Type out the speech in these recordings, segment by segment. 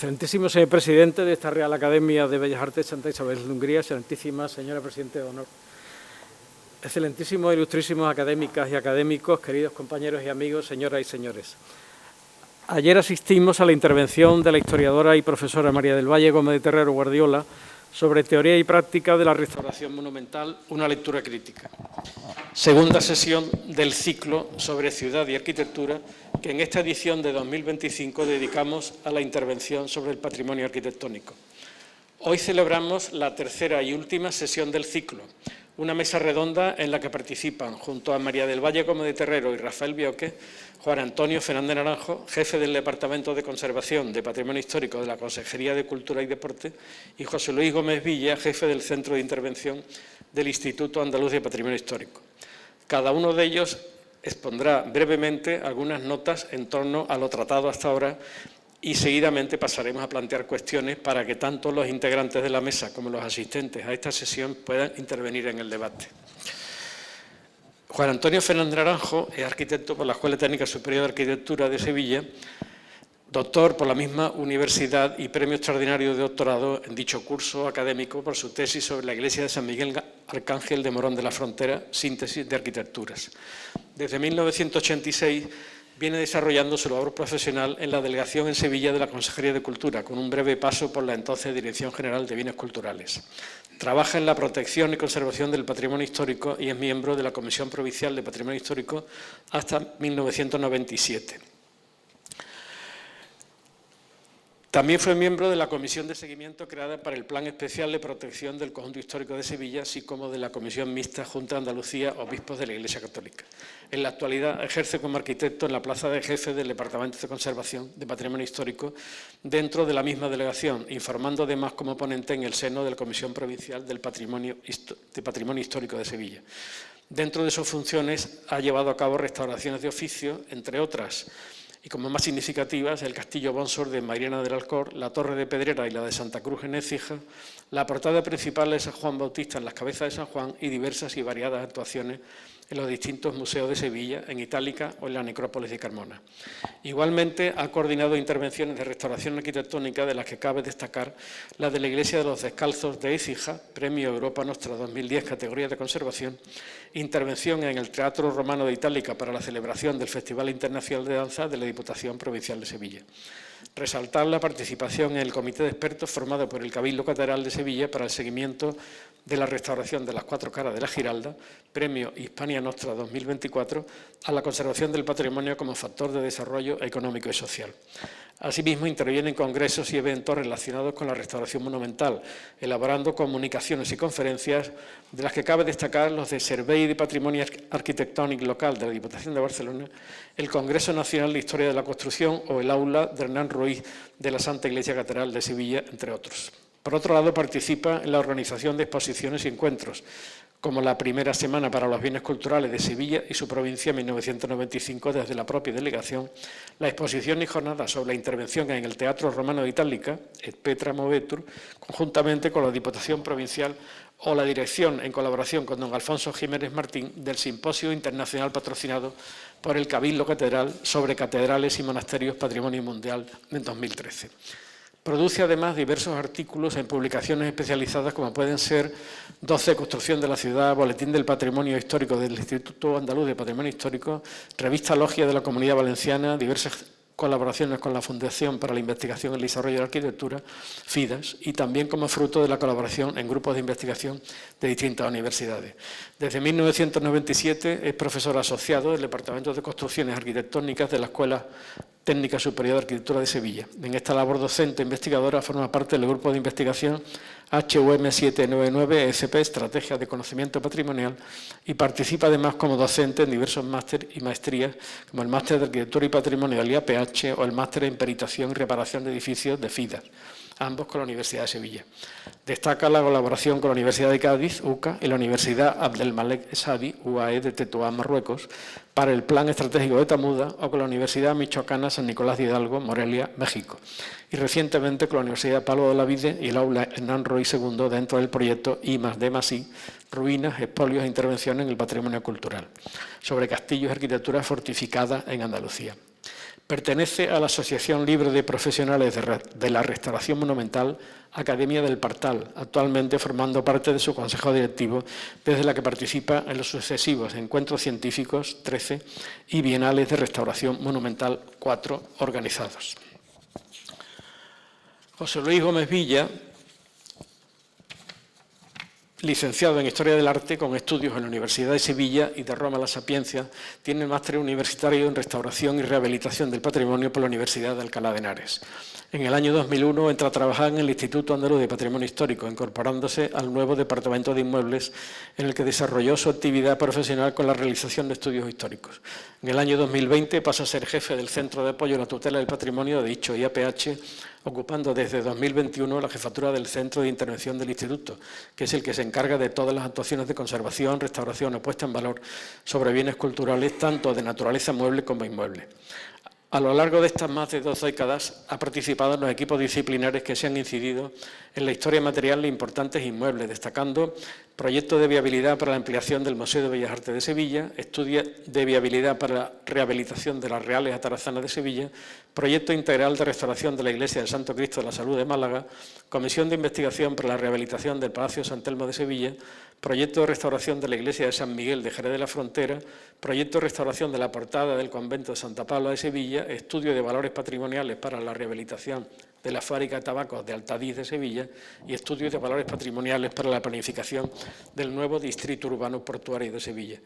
Excelentísimo señor presidente de esta Real Academia de Bellas Artes Santa Isabel de Hungría, excelentísima señora presidente de honor, excelentísimos, ilustrísimos académicas y académicos, queridos compañeros y amigos, señoras y señores. Ayer asistimos a la intervención de la historiadora y profesora María del Valle Gómez de Terrero Guardiola sobre teoría y práctica de la restauración monumental, una lectura crítica. Segunda sesión del ciclo sobre ciudad y arquitectura que en esta edición de 2025 dedicamos a la intervención sobre el patrimonio arquitectónico. Hoy celebramos la tercera y última sesión del ciclo, una mesa redonda en la que participan, junto a María del Valle Gómez de Terrero y Rafael Bioque, Juan Antonio Fernández Naranjo, jefe del Departamento de Conservación de Patrimonio Histórico de la Consejería de Cultura y Deporte, y José Luis Gómez Villa, jefe del Centro de Intervención del Instituto Andaluz de Patrimonio Histórico. Cada uno de ellos expondrá brevemente algunas notas en torno a lo tratado hasta ahora y seguidamente pasaremos a plantear cuestiones para que tanto los integrantes de la mesa como los asistentes a esta sesión puedan intervenir en el debate. Juan Antonio Fernández Naranjo es arquitecto por la Escuela Técnica Superior de Arquitectura de Sevilla, doctor por la misma universidad y premio extraordinario de doctorado en dicho curso académico por su tesis sobre la iglesia de San Miguel Arcángel de Morón de la Frontera, síntesis de arquitecturas. Desde 1986 viene desarrollando su labor profesional en la delegación en Sevilla de la Consejería de Cultura, con un breve paso por la entonces Dirección General de Bienes Culturales. Trabaja en la protección y conservación del patrimonio histórico y es miembro de la Comisión Provincial de Patrimonio Histórico hasta 1997. También fue miembro de la Comisión de Seguimiento creada para el Plan Especial de Protección del Conjunto Histórico de Sevilla, así como de la Comisión Mixta Junta de Andalucía, Obispos de la Iglesia Católica. En la actualidad ejerce como arquitecto en la plaza de jefe del Departamento de Conservación de Patrimonio Histórico dentro de la misma delegación, informando además como ponente en el seno de la Comisión Provincial del Patrimonio Histórico de Sevilla. Dentro de sus funciones ha llevado a cabo restauraciones de oficio, entre otras, y como más significativas, el Castillo Bonsor de Mairena del Alcor, la Torre de Pedrera y la de Santa Cruz en Écija, la portada principal de San Juan Bautista en las Cabezas de San Juan y diversas y variadas actuaciones en los distintos museos de Sevilla, en Itálica o en la Necrópolis de Carmona. Igualmente, ha coordinado intervenciones de restauración arquitectónica de las que cabe destacar la de la Iglesia de los Descalzos de Écija, Premio Europa Nostra 2010, categoría de conservación, intervención en el Teatro Romano de Itálica para la celebración del Festival Internacional de Danza de la Diputación Provincial de Sevilla. Resaltar la participación en el comité de expertos formado por el Cabildo Catedral de Sevilla para el seguimiento de la restauración de las cuatro caras de la Giralda, Premio Hispania Nostra 2024, a la conservación del patrimonio como factor de desarrollo económico y social. Asimismo, interviene en congresos y eventos relacionados con la restauración monumental, elaborando comunicaciones y conferencias, de las que cabe destacar los de Servei de Patrimonio Arquitectónic Local de la Diputación de Barcelona, el Congreso Nacional de Historia de la Construcción o el Aula de Hernán Ruiz de la Santa Iglesia Catedral de Sevilla, entre otros. Por otro lado, participa en la organización de exposiciones y encuentros, como la Primera Semana para los Bienes Culturales de Sevilla y su provincia en 1995 desde la propia delegación, la exposición y jornada sobre la intervención en el Teatro Romano de Itálica, Et Petra Movetur, conjuntamente con la Diputación Provincial o la dirección en colaboración con don Alfonso Jiménez Martín del Simposio Internacional patrocinado por el Cabildo Catedral sobre Catedrales y Monasterios Patrimonio Mundial en 2013. Produce además diversos artículos en publicaciones especializadas como pueden ser 12 Construcción de la Ciudad, Boletín del Patrimonio Histórico del Instituto Andaluz de Patrimonio Histórico, Revista Logia de la Comunidad Valenciana, diversas colaboraciones con la Fundación para la Investigación y el Desarrollo de la Arquitectura, FIDAS, y también como fruto de la colaboración en grupos de investigación de distintas universidades. Desde 1997 es profesor asociado del Departamento de Construcciones Arquitectónicas de la Escuela Técnica Superior de Arquitectura de Sevilla. En esta labor docente e investigadora forma parte del grupo de investigación HUM 799 ECP, Estrategias de Conocimiento Patrimonial, y participa además como docente en diversos másteres y maestrías, como el Máster de Arquitectura y Patrimonio del IAPH o el Máster en Peritación y Reparación de Edificios de FIDAS, ambos con la Universidad de Sevilla. Destaca la colaboración con la Universidad de Cádiz, UCA, y la Universidad Abdelmalek Sadi, UAE, de Tetuán, Marruecos, para el Plan Estratégico de Tamuda, o con la Universidad Michoacana San Nicolás de Hidalgo, Morelia, México. Y recientemente con la Universidad Pablo de Olavide y el Aula Hernán Ruiz II dentro del proyecto I+D+I, Ruinas, Expolios e Intervención en el Patrimonio Cultural, sobre castillos y arquitectura fortificada en Andalucía. Pertenece a la Asociación Libre de Profesionales de la Restauración Monumental, Academia del Partal, actualmente formando parte de su consejo directivo, desde la que participa en los sucesivos encuentros científicos 13 y bienales de restauración monumental 4 organizados. José Luis Gómez Villa, licenciado en Historia del Arte con estudios en la Universidad de Sevilla y de Roma La Sapienza, tiene máster universitario en Restauración y Rehabilitación del Patrimonio por la Universidad de Alcalá de Henares. En el año 2001 entra a trabajar en el Instituto Andaluz de Patrimonio Histórico, incorporándose al nuevo Departamento de Inmuebles, en el que desarrolló su actividad profesional con la realización de estudios históricos. En el año 2020 pasa a ser jefe del Centro de Apoyo a la Tutela del Patrimonio de dicho IAPH, ocupando desde 2021 la jefatura del Centro de Intervención del Instituto, que es el que se encarga de todas las actuaciones de conservación, restauración o puesta en valor sobre bienes culturales, tanto de naturaleza mueble como inmueble. A lo largo de estas más de 2 décadas ha participado en los equipos disciplinares que se han incidido en la historia material de importantes inmuebles, destacando proyectos de viabilidad para la ampliación del Museo de Bellas Artes de Sevilla, estudio de viabilidad para la rehabilitación de las Reales Atarazanas de Sevilla, proyecto integral de restauración de la Iglesia del Santo Cristo de la Salud de Málaga, comisión de investigación para la rehabilitación del Palacio San Telmo de Sevilla, proyecto de restauración de la Iglesia de San Miguel de Jerez de la Frontera, proyecto de restauración de la portada del Convento de Santa Paula de Sevilla, estudio de valores patrimoniales para la rehabilitación de la fábrica de tabacos de Altadís de Sevilla y estudio de valores patrimoniales para la planificación del nuevo distrito urbano portuario de Sevilla.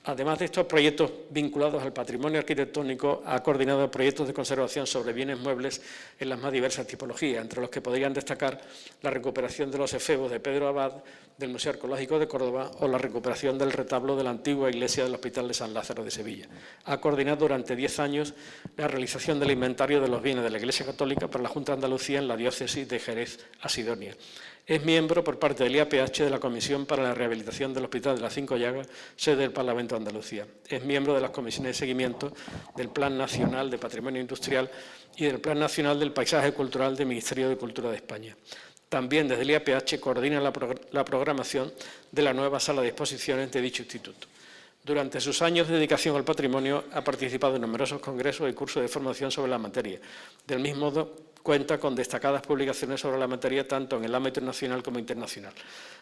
Además de estos proyectos vinculados al patrimonio arquitectónico, ha coordinado proyectos de conservación sobre bienes muebles en las más diversas tipologías, entre los que podrían destacar la recuperación de los efebos de Pedro Abad del Museo Arqueológico de Córdoba o la recuperación del retablo de la antigua iglesia del Hospital de San Lázaro de Sevilla. Ha coordinado durante 10 años la realización del inventario de los bienes de la Iglesia Católica para la Junta de Andalucía en la diócesis de Jerez-Asidonia. Es miembro por parte del IAPH de la Comisión para la Rehabilitación del Hospital de las Cinco Llagas, sede del Parlamento de Andalucía. Es miembro de las comisiones de seguimiento del Plan Nacional de Patrimonio Industrial y del Plan Nacional del Paisaje Cultural del Ministerio de Cultura de España. También desde el IAPH coordina la programación de la nueva sala de exposiciones de dicho instituto. Durante sus años de dedicación al patrimonio ha participado en numerosos congresos y cursos de formación sobre la materia. Del mismo modo, cuenta con destacadas publicaciones sobre la materia tanto en el ámbito nacional como internacional.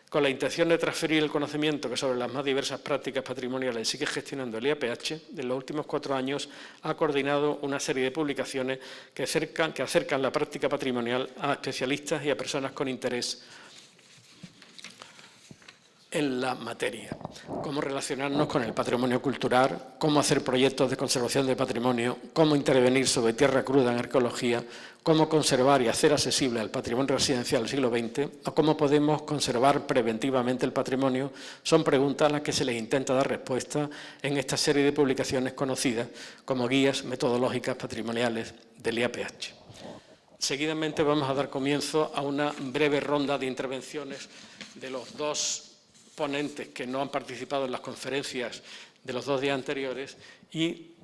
Con la intención de transferir el conocimiento que sobre las más diversas prácticas patrimoniales sigue gestionando el IAPH, en los últimos 4 años ha coordinado una serie de publicaciones que acercan la práctica patrimonial a especialistas y a personas con interés en la materia, cómo relacionarnos con el patrimonio cultural, cómo hacer proyectos de conservación del patrimonio, cómo intervenir sobre tierra cruda en arqueología, cómo conservar y hacer accesible el patrimonio residencial del siglo XX o cómo podemos conservar preventivamente el patrimonio, son preguntas a las que se les intenta dar respuesta en esta serie de publicaciones conocidas como guías metodológicas patrimoniales del IAPH. Seguidamente vamos a dar comienzo a una breve ronda de intervenciones de los 2 ponentes que no han participado en las conferencias de los 2 días anteriores y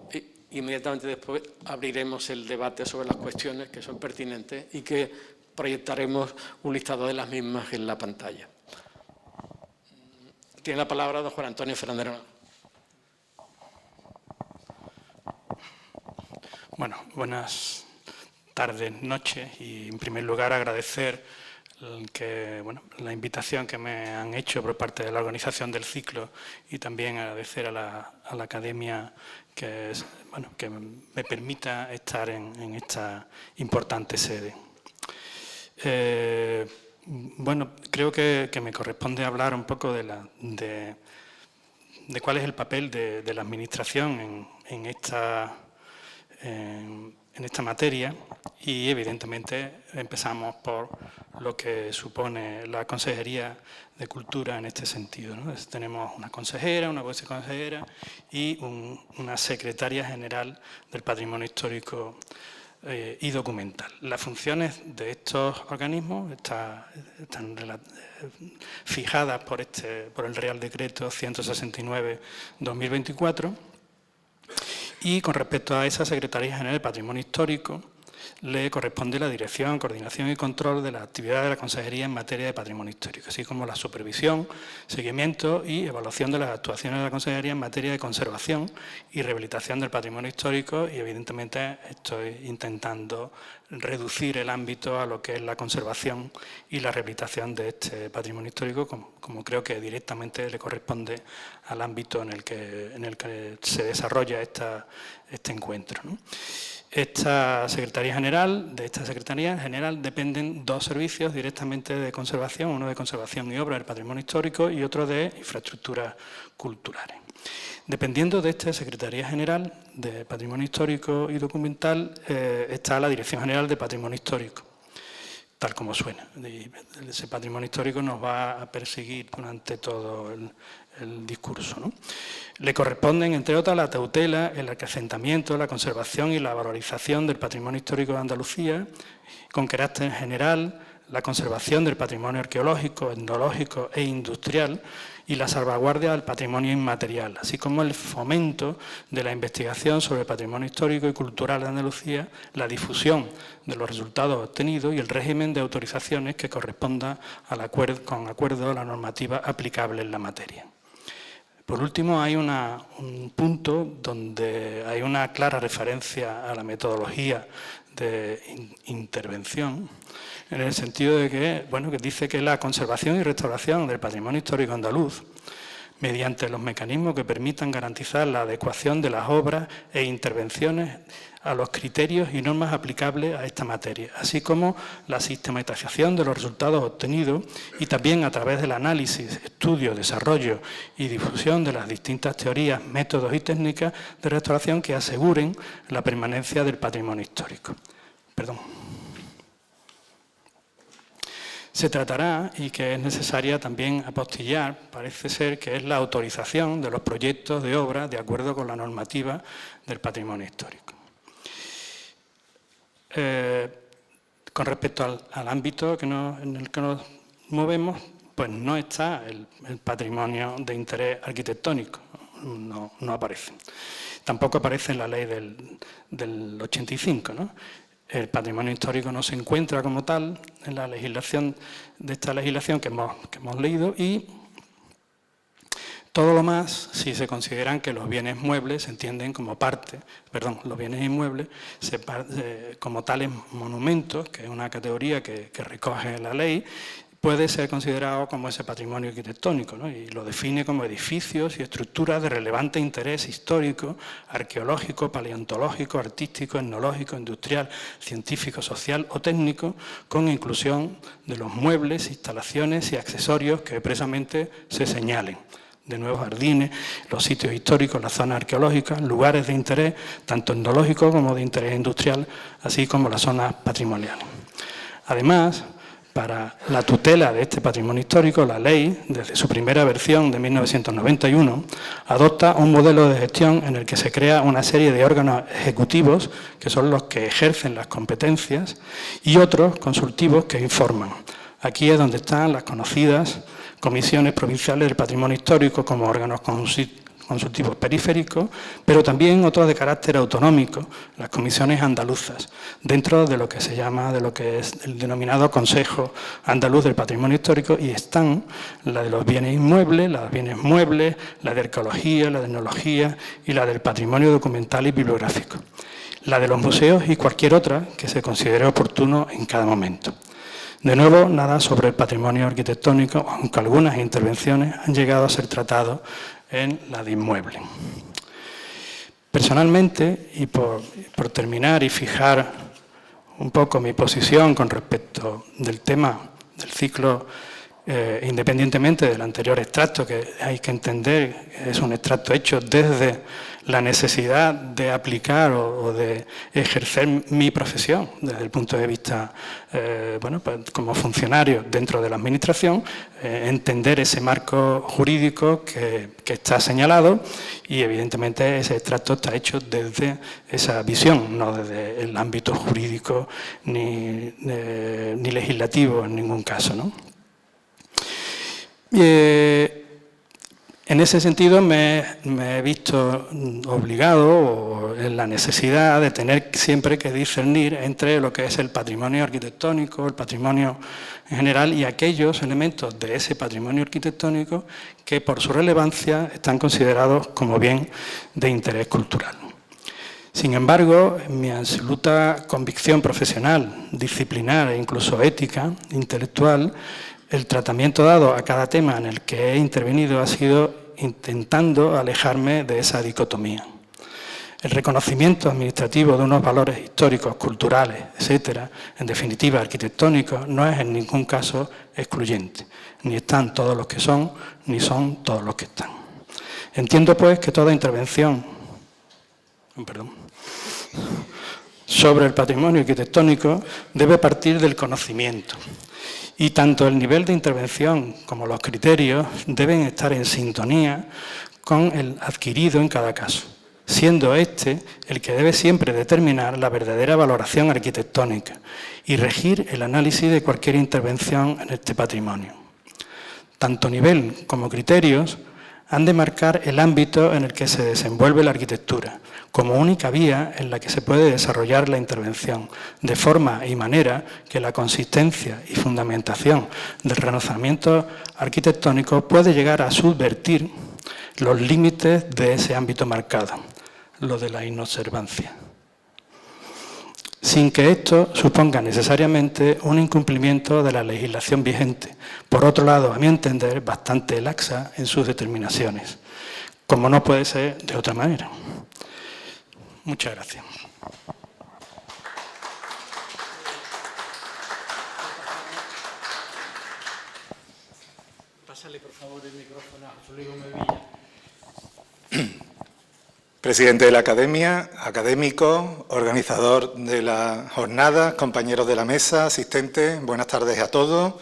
inmediatamente después abriremos el debate sobre las cuestiones que son pertinentes y que proyectaremos un listado de las mismas en la pantalla. Tiene la palabra don Juan Antonio Fernández. Bueno, buenas tardes, noches y en primer lugar agradecer la invitación que me han hecho por parte de la organización del ciclo y también agradecer a la Academia que me permita estar en esta importante sede. Creo que me corresponde hablar un poco de cuál es el papel de la Administración en esta materia y evidentemente empezamos por lo que supone la Consejería de Cultura en este sentido, ¿no? Tenemos una consejera, una viceconsejera y una secretaria general del Patrimonio Histórico y Documental. Las funciones de estos organismos están fijadas por el Real Decreto 169/2024 y con respecto a esa Secretaría General de Patrimonio Histórico, le corresponde la dirección, coordinación y control de la actividad de la Consejería en materia de patrimonio histórico, así como la supervisión, seguimiento y evaluación de las actuaciones de la Consejería en materia de conservación y rehabilitación del patrimonio histórico, y evidentemente estoy intentando reducir el ámbito a lo que es la conservación y la rehabilitación de este patrimonio histórico, como creo que directamente le corresponde al ámbito en el que se desarrolla este encuentro, ¿no? De esta Secretaría General dependen dos servicios directamente de conservación, uno de conservación y obra del patrimonio histórico y otro de infraestructuras culturales. Dependiendo de esta Secretaría General de Patrimonio Histórico y Documental está la Dirección General de Patrimonio Histórico, tal como suena. Ese patrimonio histórico nos va a perseguir durante todo el discurso, ¿no? Le corresponden, entre otras, la tutela, el acrecentamiento, la conservación y la valorización del patrimonio histórico de Andalucía, con carácter general, la conservación del patrimonio arqueológico, etnológico e industrial y la salvaguardia del patrimonio inmaterial, así como el fomento de la investigación sobre el patrimonio histórico y cultural de Andalucía, la difusión de los resultados obtenidos y el régimen de autorizaciones que corresponda con acuerdo a la normativa aplicable en la materia. Por último, hay un punto donde hay una clara referencia a la metodología de intervención, en el sentido de que dice que la conservación y restauración del patrimonio histórico andaluz, mediante los mecanismos que permitan garantizar la adecuación de las obras e intervenciones a los criterios y normas aplicables a esta materia, así como la sistematización de los resultados obtenidos y también a través del análisis, estudio, desarrollo y difusión de las distintas teorías, métodos y técnicas de restauración que aseguren la permanencia del patrimonio histórico. Se tratará, y que es necesaria también apostillar, parece ser que es la autorización de los proyectos de obra de acuerdo con la normativa del patrimonio histórico. Con respecto al ámbito en el que nos movemos, pues no está el patrimonio de interés arquitectónico, no aparece. Tampoco aparece en la ley del 85, ¿no? El patrimonio histórico no se encuentra como tal en la legislación de esta legislación que hemos leído, y todo lo más, si se consideran que los bienes muebles se entienden como los bienes inmuebles como tales monumentos, que es una categoría que recoge la ley, puede ser considerado como ese patrimonio arquitectónico, ¿no? Y lo define como edificios y estructuras de relevante interés histórico, arqueológico, paleontológico, artístico, etnológico, industrial, científico, social o técnico, con inclusión de los muebles, instalaciones y accesorios que expresamente se señalen. De nuevos jardines, los sitios históricos, las zonas arqueológicas, lugares de interés, tanto etnológico como de interés industrial, así como las zonas patrimoniales. Además, para la tutela de este patrimonio histórico, la ley, desde su primera versión de 1991, adopta un modelo de gestión en el que se crea una serie de órganos ejecutivos, que son los que ejercen las competencias, y otros consultivos que informan. Aquí es donde están las conocidas comisiones provinciales del patrimonio histórico como órganos consultivos periféricos, pero también otros de carácter autonómico, las comisiones andaluzas, dentro de lo que se llama, de lo que es el denominado Consejo Andaluz del Patrimonio Histórico, y están la de los bienes inmuebles, la de bienes muebles, la de arqueología, la de etnología y la del patrimonio documental y bibliográfico, la de los museos y cualquier otra que se considere oportuno en cada momento. De nuevo, nada sobre el patrimonio arquitectónico, aunque algunas intervenciones han llegado a ser tratadas en la de inmueble. Personalmente, y por terminar y fijar un poco mi posición con respecto del tema del ciclo, independientemente del anterior extracto, que hay que entender que es un extracto hecho desde la necesidad de aplicar o de ejercer mi profesión desde el punto de vista, pues como funcionario dentro de la Administración, entender ese marco jurídico que está señalado, y evidentemente ese extracto está hecho desde esa visión, no desde el ámbito jurídico ni legislativo en ningún caso, ¿no? En ese sentido me he visto obligado o en la necesidad de tener siempre que discernir entre lo que es el patrimonio arquitectónico, el patrimonio en general y aquellos elementos de ese patrimonio arquitectónico que por su relevancia están considerados como bien de interés cultural. Sin embargo, en mi absoluta convicción profesional, disciplinar e incluso ética, intelectual, el tratamiento dado a cada tema en el que he intervenido ha sido intentando alejarme de esa dicotomía. El reconocimiento administrativo de unos valores históricos, culturales, etcétera, en definitiva arquitectónicos, no es en ningún caso excluyente. Ni están todos los que son, ni son todos los que están. Entiendo, pues, que toda intervención sobre el patrimonio arquitectónico debe partir del conocimiento. Y tanto el nivel de intervención como los criterios deben estar en sintonía con el adquirido en cada caso, siendo este el que debe siempre determinar la verdadera valoración arquitectónica y regir el análisis de cualquier intervención en este patrimonio. Tanto nivel como criterios han de marcar el ámbito en el que se desenvuelve la arquitectura, como única vía en la que se puede desarrollar la intervención, de forma y manera que la consistencia y fundamentación del relanzamiento arquitectónico puede llegar a subvertir los límites de ese ámbito marcado, lo de la inobservancia, sin que esto suponga necesariamente un incumplimiento de la legislación vigente, por otro lado, a mi entender, bastante laxa en sus determinaciones, como no puede ser de otra manera. Muchas gracias. Pásale, por favor, el micrófono a José Luis Gómez Villa. Presidente de la Academia, académico, organizador de la jornada, compañeros de la mesa, asistentes, buenas tardes a todos.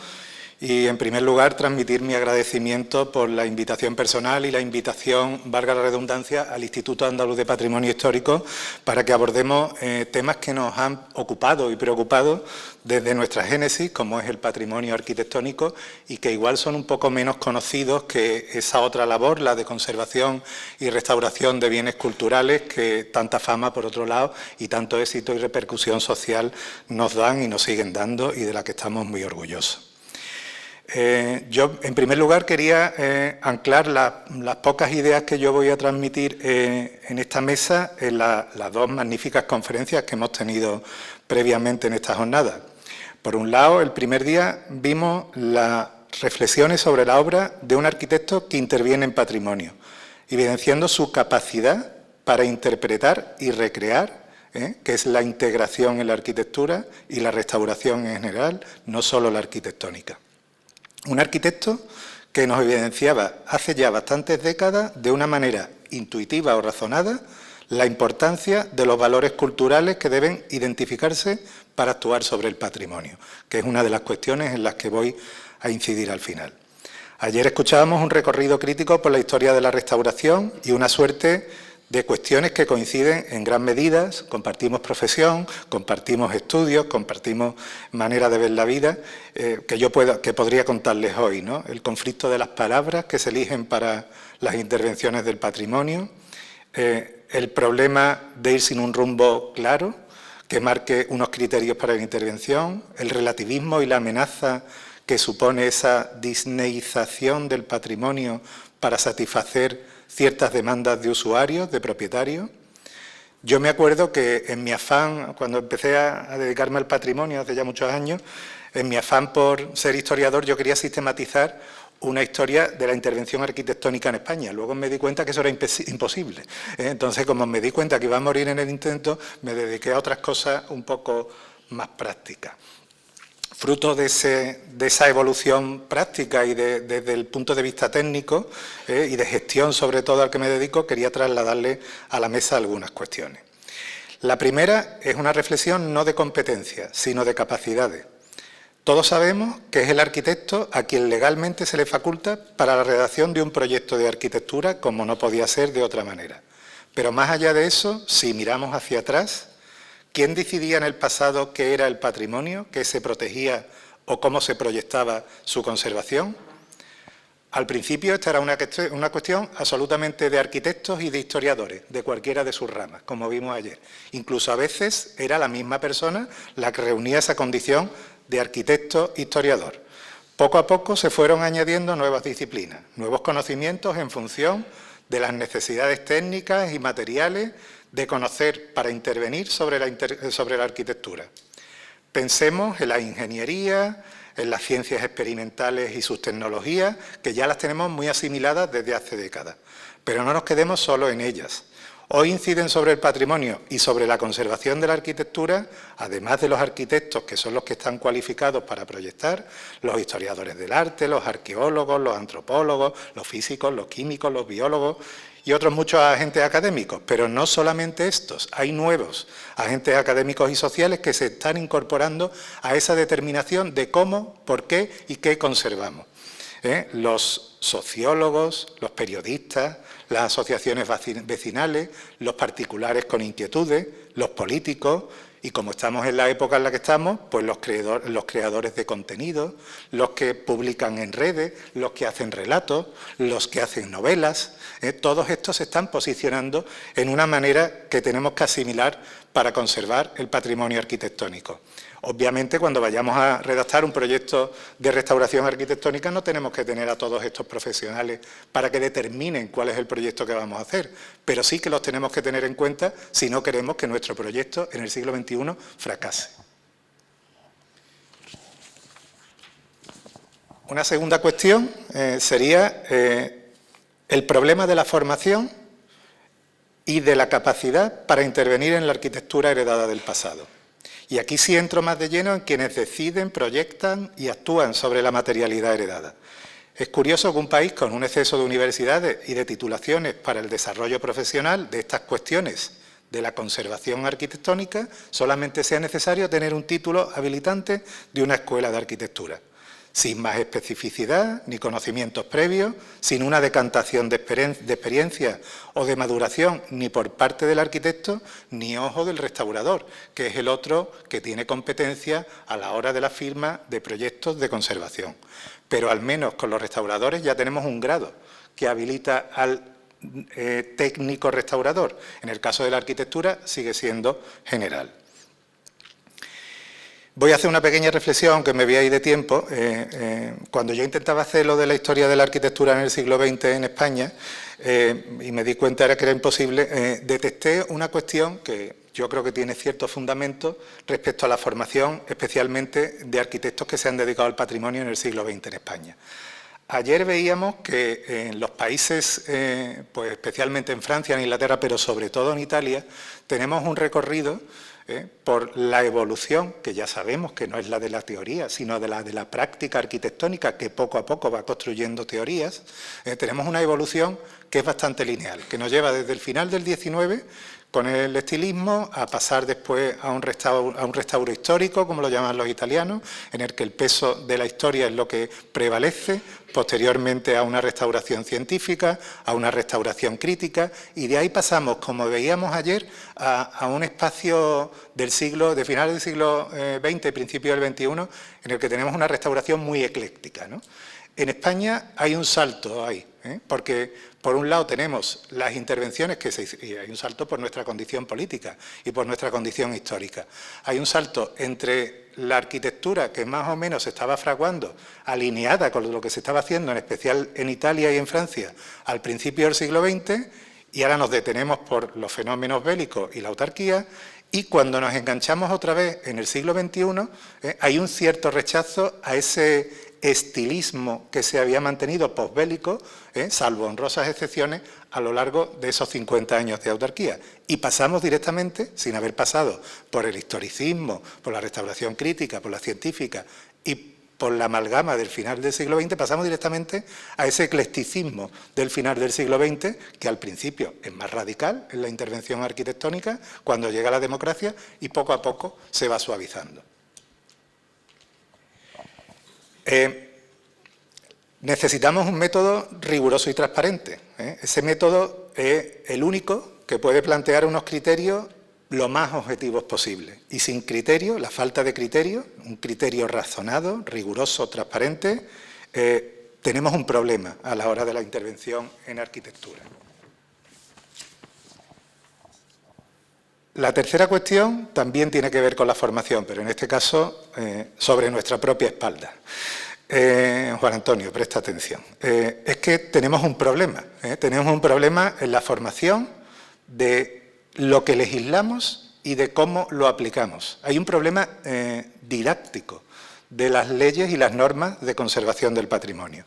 Y, en primer lugar, transmitir mi agradecimiento por la invitación personal y la invitación, valga la redundancia, al Instituto Andaluz de Patrimonio Histórico para que abordemos temas que nos han ocupado y preocupado desde nuestra génesis, como es el patrimonio arquitectónico, y que igual son un poco menos conocidos que esa otra labor, la de conservación y restauración de bienes culturales, que tanta fama, por otro lado, y tanto éxito y repercusión social nos dan y nos siguen dando, y de la que estamos muy orgullosos. Yo, en primer lugar, quería anclar las pocas ideas que yo voy a transmitir en esta mesa en las dos magníficas conferencias que hemos tenido previamente en esta jornada. Por un lado, el primer día vimos las reflexiones sobre la obra de un arquitecto que interviene en patrimonio, evidenciando su capacidad para interpretar y recrear, que es la integración en la arquitectura y la restauración en general, no solo la arquitectónica. Un arquitecto que nos evidenciaba hace ya bastantes décadas, de una manera intuitiva o razonada, la importancia de los valores culturales que deben identificarse para actuar sobre el patrimonio, que es una de las cuestiones en las que voy a incidir al final. Ayer escuchábamos un recorrido crítico por la historia de la restauración y una suerte de cuestiones que coinciden en gran medida, compartimos profesión, compartimos estudios, compartimos manera de ver la vida, que podría contarles hoy, ¿no? El conflicto de las palabras que se eligen para las intervenciones del patrimonio, el problema de ir sin un rumbo claro, que marque unos criterios para la intervención, el relativismo y la amenaza que supone esa disneyización del patrimonio para satisfacer ciertas demandas de usuarios, de propietarios. Yo me acuerdo que en mi afán, cuando empecé a dedicarme al patrimonio hace ya muchos años, en mi afán por ser historiador, yo quería sistematizar una historia de la intervención arquitectónica en España. Luego me di cuenta que eso era imposible. Entonces, como me di cuenta que iba a morir en el intento, me dediqué a otras cosas un poco más prácticas. Fruto de esa evolución práctica y desde el punto de vista técnico y de gestión, sobre todo al que me dedico, quería trasladarle a la mesa algunas cuestiones. La primera es una reflexión no de competencias, sino de capacidades. Todos sabemos que es el arquitecto a quien legalmente se le faculta para la redacción de un proyecto de arquitectura, como no podía ser de otra manera. Pero más allá de eso, si miramos hacia atrás, ¿quién decidía en el pasado qué era el patrimonio, qué se protegía o cómo se proyectaba su conservación? Al principio esta era una cuestión absolutamente de arquitectos y de historiadores, de cualquiera de sus ramas, como vimos ayer. Incluso a veces era la misma persona la que reunía esa condición de arquitecto-historiador. Poco a poco se fueron añadiendo nuevas disciplinas, nuevos conocimientos en función de las necesidades técnicas y materiales de conocer para intervenir sobre la arquitectura. Pensemos en la ingeniería, en las ciencias experimentales y sus tecnologías, que ya las tenemos muy asimiladas desde hace décadas. Pero no nos quedemos solo en ellas. Hoy inciden sobre el patrimonio y sobre la conservación de la arquitectura, además de los arquitectos, que son los que están cualificados para proyectar, los historiadores del arte, los arqueólogos, los antropólogos, los físicos, los químicos, los biólogos y otros muchos agentes académicos. Pero no solamente estos, hay nuevos agentes académicos y sociales que se están incorporando a esa determinación de cómo, por qué y qué conservamos. Los sociólogos, los periodistas, las asociaciones vecinales, los particulares con inquietudes, los políticos y, como estamos en la época en la que estamos, pues los creadores de contenidos, los que publican en redes, los que hacen relatos, los que hacen novelas. Todos estos se están posicionando en una manera que tenemos que asimilar para conservar el patrimonio arquitectónico. Obviamente, cuando vayamos a redactar un proyecto de restauración arquitectónica no tenemos que tener a todos estos profesionales para que determinen cuál es el proyecto que vamos a hacer, pero sí que los tenemos que tener en cuenta si no queremos que nuestro proyecto en el siglo XXI fracase. Una segunda cuestión sería el problema de la formación y de la capacidad para intervenir en la arquitectura heredada del pasado. Y aquí sí entro más de lleno en quienes deciden, proyectan y actúan sobre la materialidad heredada. Es curioso que un país con un exceso de universidades y de titulaciones para el desarrollo profesional de estas cuestiones de la conservación arquitectónica solamente sea necesario tener un título habilitante de una escuela de arquitectura, sin más especificidad ni conocimientos previos, sin una decantación de experiencia o de maduración ni por parte del arquitecto ni ojo del restaurador, que es el otro que tiene competencia a la hora de la firma de proyectos de conservación. Pero al menos con los restauradores ya tenemos un grado que habilita al técnico restaurador. En el caso de la arquitectura sigue siendo general. Voy a hacer una pequeña reflexión, aunque me voy a ir de tiempo. Cuando yo intentaba hacer lo de la historia de la arquitectura en el siglo XX en España, y me di cuenta de que era imposible, detecté una cuestión que yo creo que tiene cierto fundamento respecto a la formación, especialmente de arquitectos que se han dedicado al patrimonio en el siglo XX en España. Ayer veíamos que en los países, pues especialmente en Francia, en Inglaterra, pero sobre todo en Italia, tenemos un recorrido por la evolución, que ya sabemos que no es la de la teoría, sino de la práctica arquitectónica, que poco a poco va construyendo teorías. Tenemos una evolución que es bastante lineal, que nos lleva desde el final del XIX, con el estilismo, a pasar después a un restauro histórico, como lo llaman los italianos, en el que el peso de la historia es lo que prevalece, posteriormente a una restauración científica, a una restauración crítica, y de ahí pasamos, como veíamos ayer, a un espacio de finales del siglo XX, principios del XXI, en el que tenemos una restauración muy ecléctica, ¿no? En España hay un salto ahí, porque por un lado tenemos las intervenciones y hay un salto por nuestra condición política y por nuestra condición histórica. Hay un salto entre la arquitectura que más o menos se estaba fraguando, alineada con lo que se estaba haciendo, en especial en Italia y en Francia, al principio del siglo XX, y ahora nos detenemos por los fenómenos bélicos y la autarquía, y cuando nos enganchamos otra vez en el siglo XXI, hay un cierto rechazo a ese estilismo que se había mantenido posbélico, salvo honrosas excepciones, a lo largo de esos 50 años de autarquía. Y pasamos directamente, sin haber pasado por el historicismo, por la restauración crítica, por la científica y por la amalgama del final del siglo XX, pasamos directamente a ese eclecticismo del final del siglo XX, que al principio es más radical en la intervención arquitectónica, cuando llega la democracia, y poco a poco se va suavizando. Necesitamos un método riguroso y transparente. Ese método es el único que puede plantear unos criterios lo más objetivos posible. Y sin criterio, la falta de criterio, un criterio razonado, riguroso, transparente, tenemos un problema a la hora de la intervención en arquitectura. La tercera cuestión también tiene que ver con la formación, pero en este caso sobre nuestra propia espalda. Juan Antonio, presta atención. Es que tenemos un problema en la formación de lo que legislamos y de cómo lo aplicamos. Hay un problema didáctico de las leyes y las normas de conservación del patrimonio.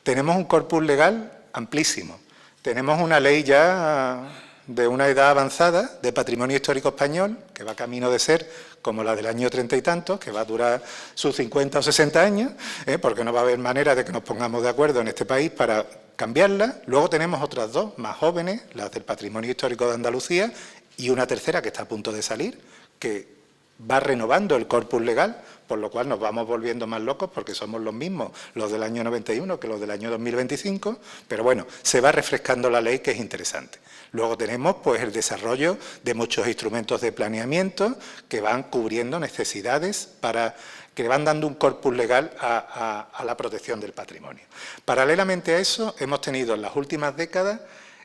Tenemos un corpus legal amplísimo. Tenemos una ley ya de una edad avanzada de patrimonio histórico español, que va camino de ser como la del año 30 y tantos, que va a durar sus 50 o 60 años, porque no va a haber manera de que nos pongamos de acuerdo en este país para cambiarla. Luego tenemos otras dos más jóvenes, las del patrimonio histórico de Andalucía, y una tercera que está a punto de salir, que va renovando el corpus legal, por lo cual nos vamos volviendo más locos porque somos los mismos los del año 91 que los del año 2025, pero bueno, se va refrescando la ley, que es interesante. Luego tenemos pues el desarrollo de muchos instrumentos de planeamiento que van cubriendo necesidades que van dando un corpus legal a la protección del patrimonio. Paralelamente a eso, hemos tenido en las últimas décadas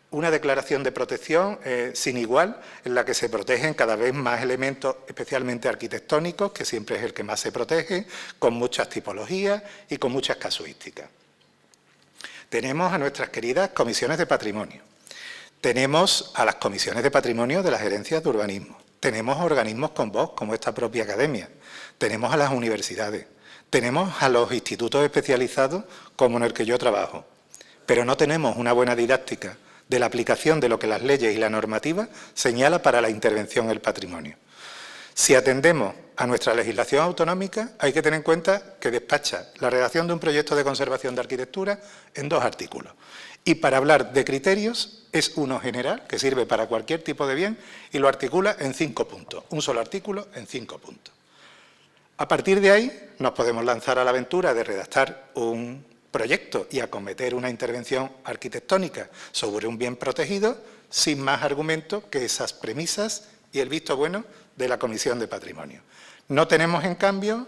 una declaración de protección sin igual, en la que se protegen cada vez más elementos, especialmente arquitectónicos, que siempre es el que más se protege, con muchas tipologías y con muchas casuísticas. Tenemos a nuestras queridas comisiones de patrimonio. Tenemos a las comisiones de patrimonio de las gerencias de urbanismo. Tenemos organismos con voz, como esta propia academia. Tenemos a las universidades. Tenemos a los institutos especializados, como en el que yo trabajo. Pero no tenemos una buena didáctica de la aplicación de lo que las leyes y la normativa señala para la intervención en el patrimonio. Si atendemos a nuestra legislación autonómica, hay que tener en cuenta que despacha la redacción de un proyecto de conservación de arquitectura en 2 artículos. Y para hablar de criterios es uno general, que sirve para cualquier tipo de bien, y lo articula en 5 puntos. Un solo artículo en 5 puntos. A partir de ahí nos podemos lanzar a la aventura de redactar un proyecto y acometer una intervención arquitectónica sobre un bien protegido sin más argumentos que esas premisas y el visto bueno de la Comisión de Patrimonio. No tenemos, en cambio,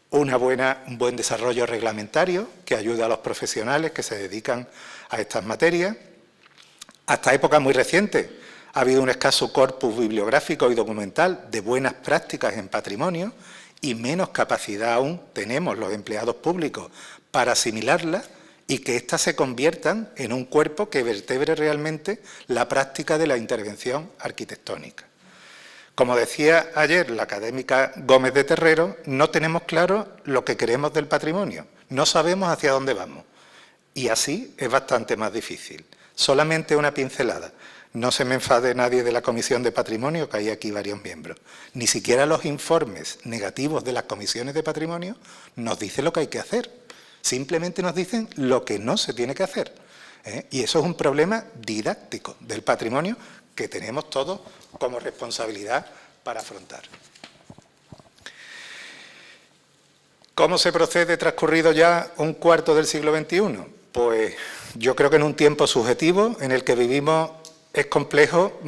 un buen desarrollo reglamentario que ayude a los profesionales que se dedican a estas materias. Hasta épocas muy recientes ha habido un escaso corpus bibliográfico y documental de buenas prácticas en patrimonio y menos capacidad aún tenemos los empleados públicos para asimilarlas y que éstas se conviertan en un cuerpo que vertebre realmente la práctica de la intervención arquitectónica. Como decía ayer la académica Gómez de Terrero, no tenemos claro lo que queremos del patrimonio, no sabemos hacia dónde vamos. Y así es bastante más difícil. Solamente una pincelada. No se me enfade nadie de la Comisión de Patrimonio, que hay aquí varios miembros. Ni siquiera los informes negativos de las comisiones de patrimonio nos dicen lo que hay que hacer. Simplemente nos dicen lo que no se tiene que hacer. Y eso es un problema didáctico del patrimonio que tenemos todos como responsabilidad para afrontar. ¿Cómo se procede transcurrido ya un cuarto del siglo XXI? Pues yo creo que en un tiempo subjetivo en el que vivimos es complejo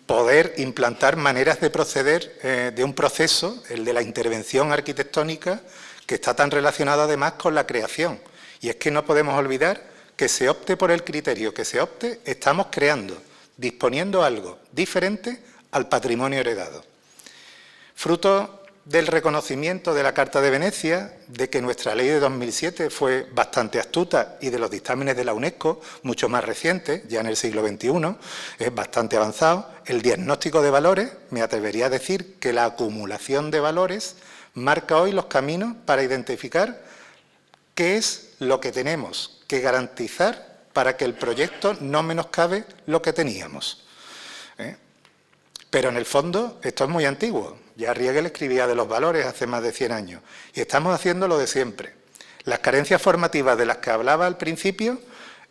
poder implantar maneras de proceder de un proceso, el de la intervención arquitectónica, que está tan relacionado además con la creación. Y es que no podemos olvidar que se opte por el criterio que se opte, estamos creando, disponiendo algo diferente al patrimonio heredado. Fruto del reconocimiento de la Carta de Venecia, de que nuestra ley de 2007 fue bastante astuta y de los dictámenes de la UNESCO, mucho más recientes, ya en el siglo XXI, es bastante avanzado. El diagnóstico de valores, me atrevería a decir que la acumulación de valores marca hoy los caminos para identificar qué es lo que tenemos que garantizar para que el proyecto no menoscabe lo que teníamos. Pero en el fondo esto es muy antiguo. Ya Riegel escribía de los valores hace más de 100 años y estamos haciendo lo de siempre. Las carencias formativas de las que hablaba al principio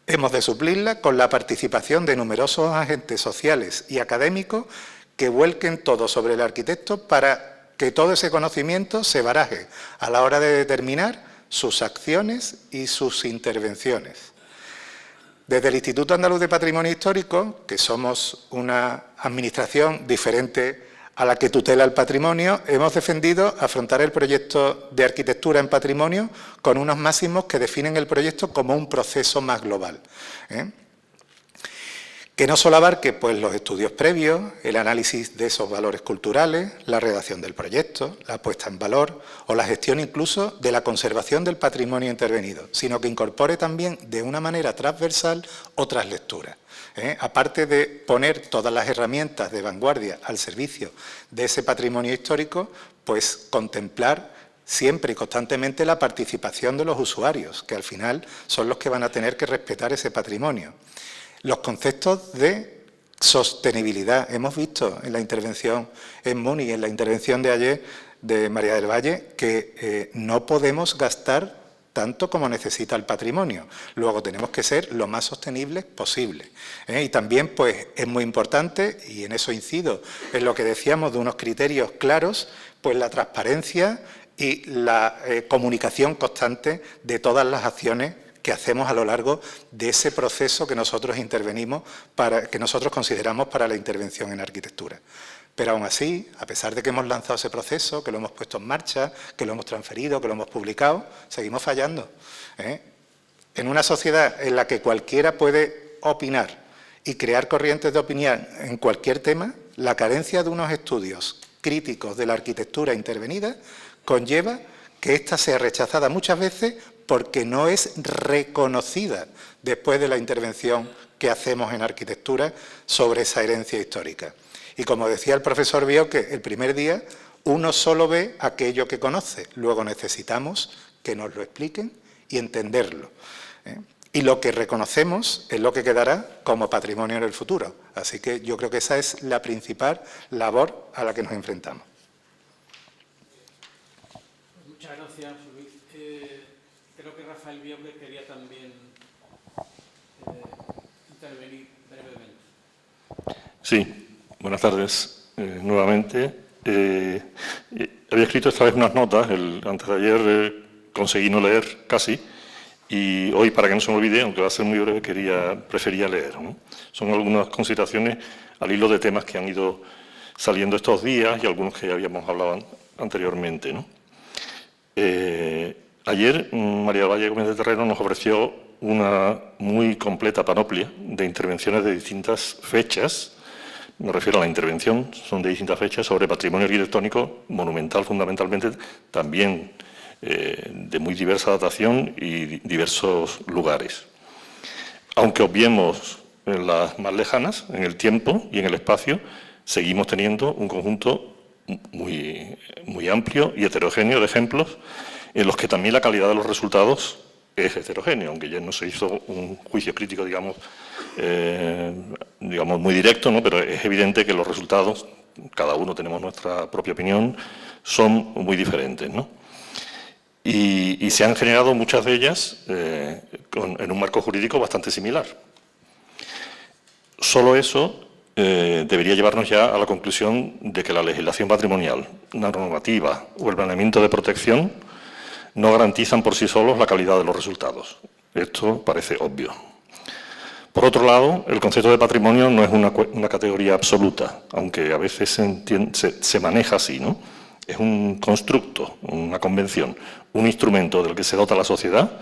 hemos de suplirlas con la participación de numerosos agentes sociales y académicos que vuelquen todo sobre el arquitecto para que todo ese conocimiento se baraje a la hora de determinar sus acciones y sus intervenciones. Desde el Instituto Andaluz de Patrimonio Histórico, que somos una administración diferente a la que tutela el patrimonio, hemos defendido afrontar el proyecto de arquitectura en patrimonio con unos máximos que definen el proyecto como un proceso más global, que no solo abarque pues, los estudios previos, el análisis de esos valores culturales, la redacción del proyecto, la puesta en valor o la gestión incluso de la conservación del patrimonio intervenido, sino que incorpore también de una manera transversal otras lecturas. Aparte de poner todas las herramientas de vanguardia al servicio de ese patrimonio histórico, pues contemplar siempre y constantemente la participación de los usuarios, que al final son los que van a tener que respetar ese patrimonio. Los conceptos de sostenibilidad. Hemos visto en la intervención en Muni y en la intervención de ayer de María del Valle que no podemos gastar tanto como necesita el patrimonio. Luego tenemos que ser lo más sostenibles posible. Y también pues, es muy importante, y en eso incido, en lo que decíamos de unos criterios claros, pues la transparencia y la comunicación constante de todas las acciones que hacemos a lo largo de ese proceso que nosotros que nosotros consideramos para la intervención en arquitectura. Pero aún así, a pesar de que hemos lanzado ese proceso, que lo hemos puesto en marcha, que lo hemos transferido, que lo hemos publicado, seguimos fallando. En una sociedad en la que cualquiera puede opinar y crear corrientes de opinión en cualquier tema, la carencia de unos estudios críticos de la arquitectura intervenida conlleva que ésta sea rechazada muchas veces porque no es reconocida después de la intervención que hacemos en arquitectura sobre esa herencia histórica. Y como decía el profesor Bioque, el primer día uno solo ve aquello que conoce, luego necesitamos que nos lo expliquen y entenderlo. Y lo que reconocemos es lo que quedará como patrimonio en el futuro. Así que yo creo que esa es la principal labor a la que nos enfrentamos. Muchas gracias, Luis. Creo que Rafael Bioque quería también intervenir brevemente. Sí. Buenas tardes, nuevamente. Había escrito esta vez unas notas, antes de ayer conseguí no leer casi, y hoy, para que no se me olvide, aunque va a ser muy breve, prefería leer, ¿no? Son algunas consideraciones al hilo de temas que han ido saliendo estos días y algunos que ya habíamos hablado anteriormente, ¿no? Ayer María del Valle Gómez de Terrero nos ofreció una muy completa panoplia de intervenciones de distintas fechas. Me refiero a la intervención, son de distintas fechas, sobre patrimonio arquitectónico, monumental fundamentalmente, también de muy diversa datación y diversos lugares. Aunque obviemos las más lejanas, en el tiempo y en el espacio, seguimos teniendo un conjunto muy, muy amplio y heterogéneo de ejemplos en los que también la calidad de los resultados es heterogéneo, aunque ya no se hizo un juicio crítico, digamos muy directo, ¿no? Pero es evidente que los resultados, cada uno tenemos nuestra propia opinión, son muy diferentes, ¿no? Y se han generado muchas de ellas en un marco jurídico bastante similar. Solo eso debería llevarnos ya a la conclusión de que la legislación patrimonial, la normativa o el planeamiento de protección no garantizan por sí solos la calidad de los resultados. Esto parece obvio. Por otro lado, el concepto de patrimonio no es una categoría absoluta, aunque a veces se maneja así, ¿no? Es un constructo, una convención, un instrumento del que se dota la sociedad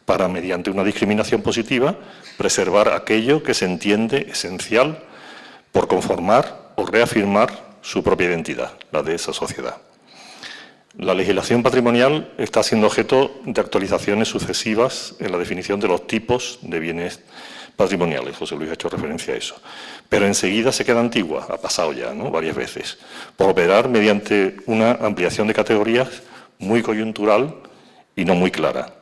para, mediante una discriminación positiva, preservar aquello que se entiende esencial por conformar o reafirmar su propia identidad, la de esa sociedad. La legislación patrimonial está siendo objeto de actualizaciones sucesivas en la definición de los tipos de bienes patrimoniales. José Luis ha hecho referencia a eso. Pero enseguida se queda antigua, ha pasado ya, ¿no?, varias veces, por operar mediante una ampliación de categorías muy coyuntural y no muy clara.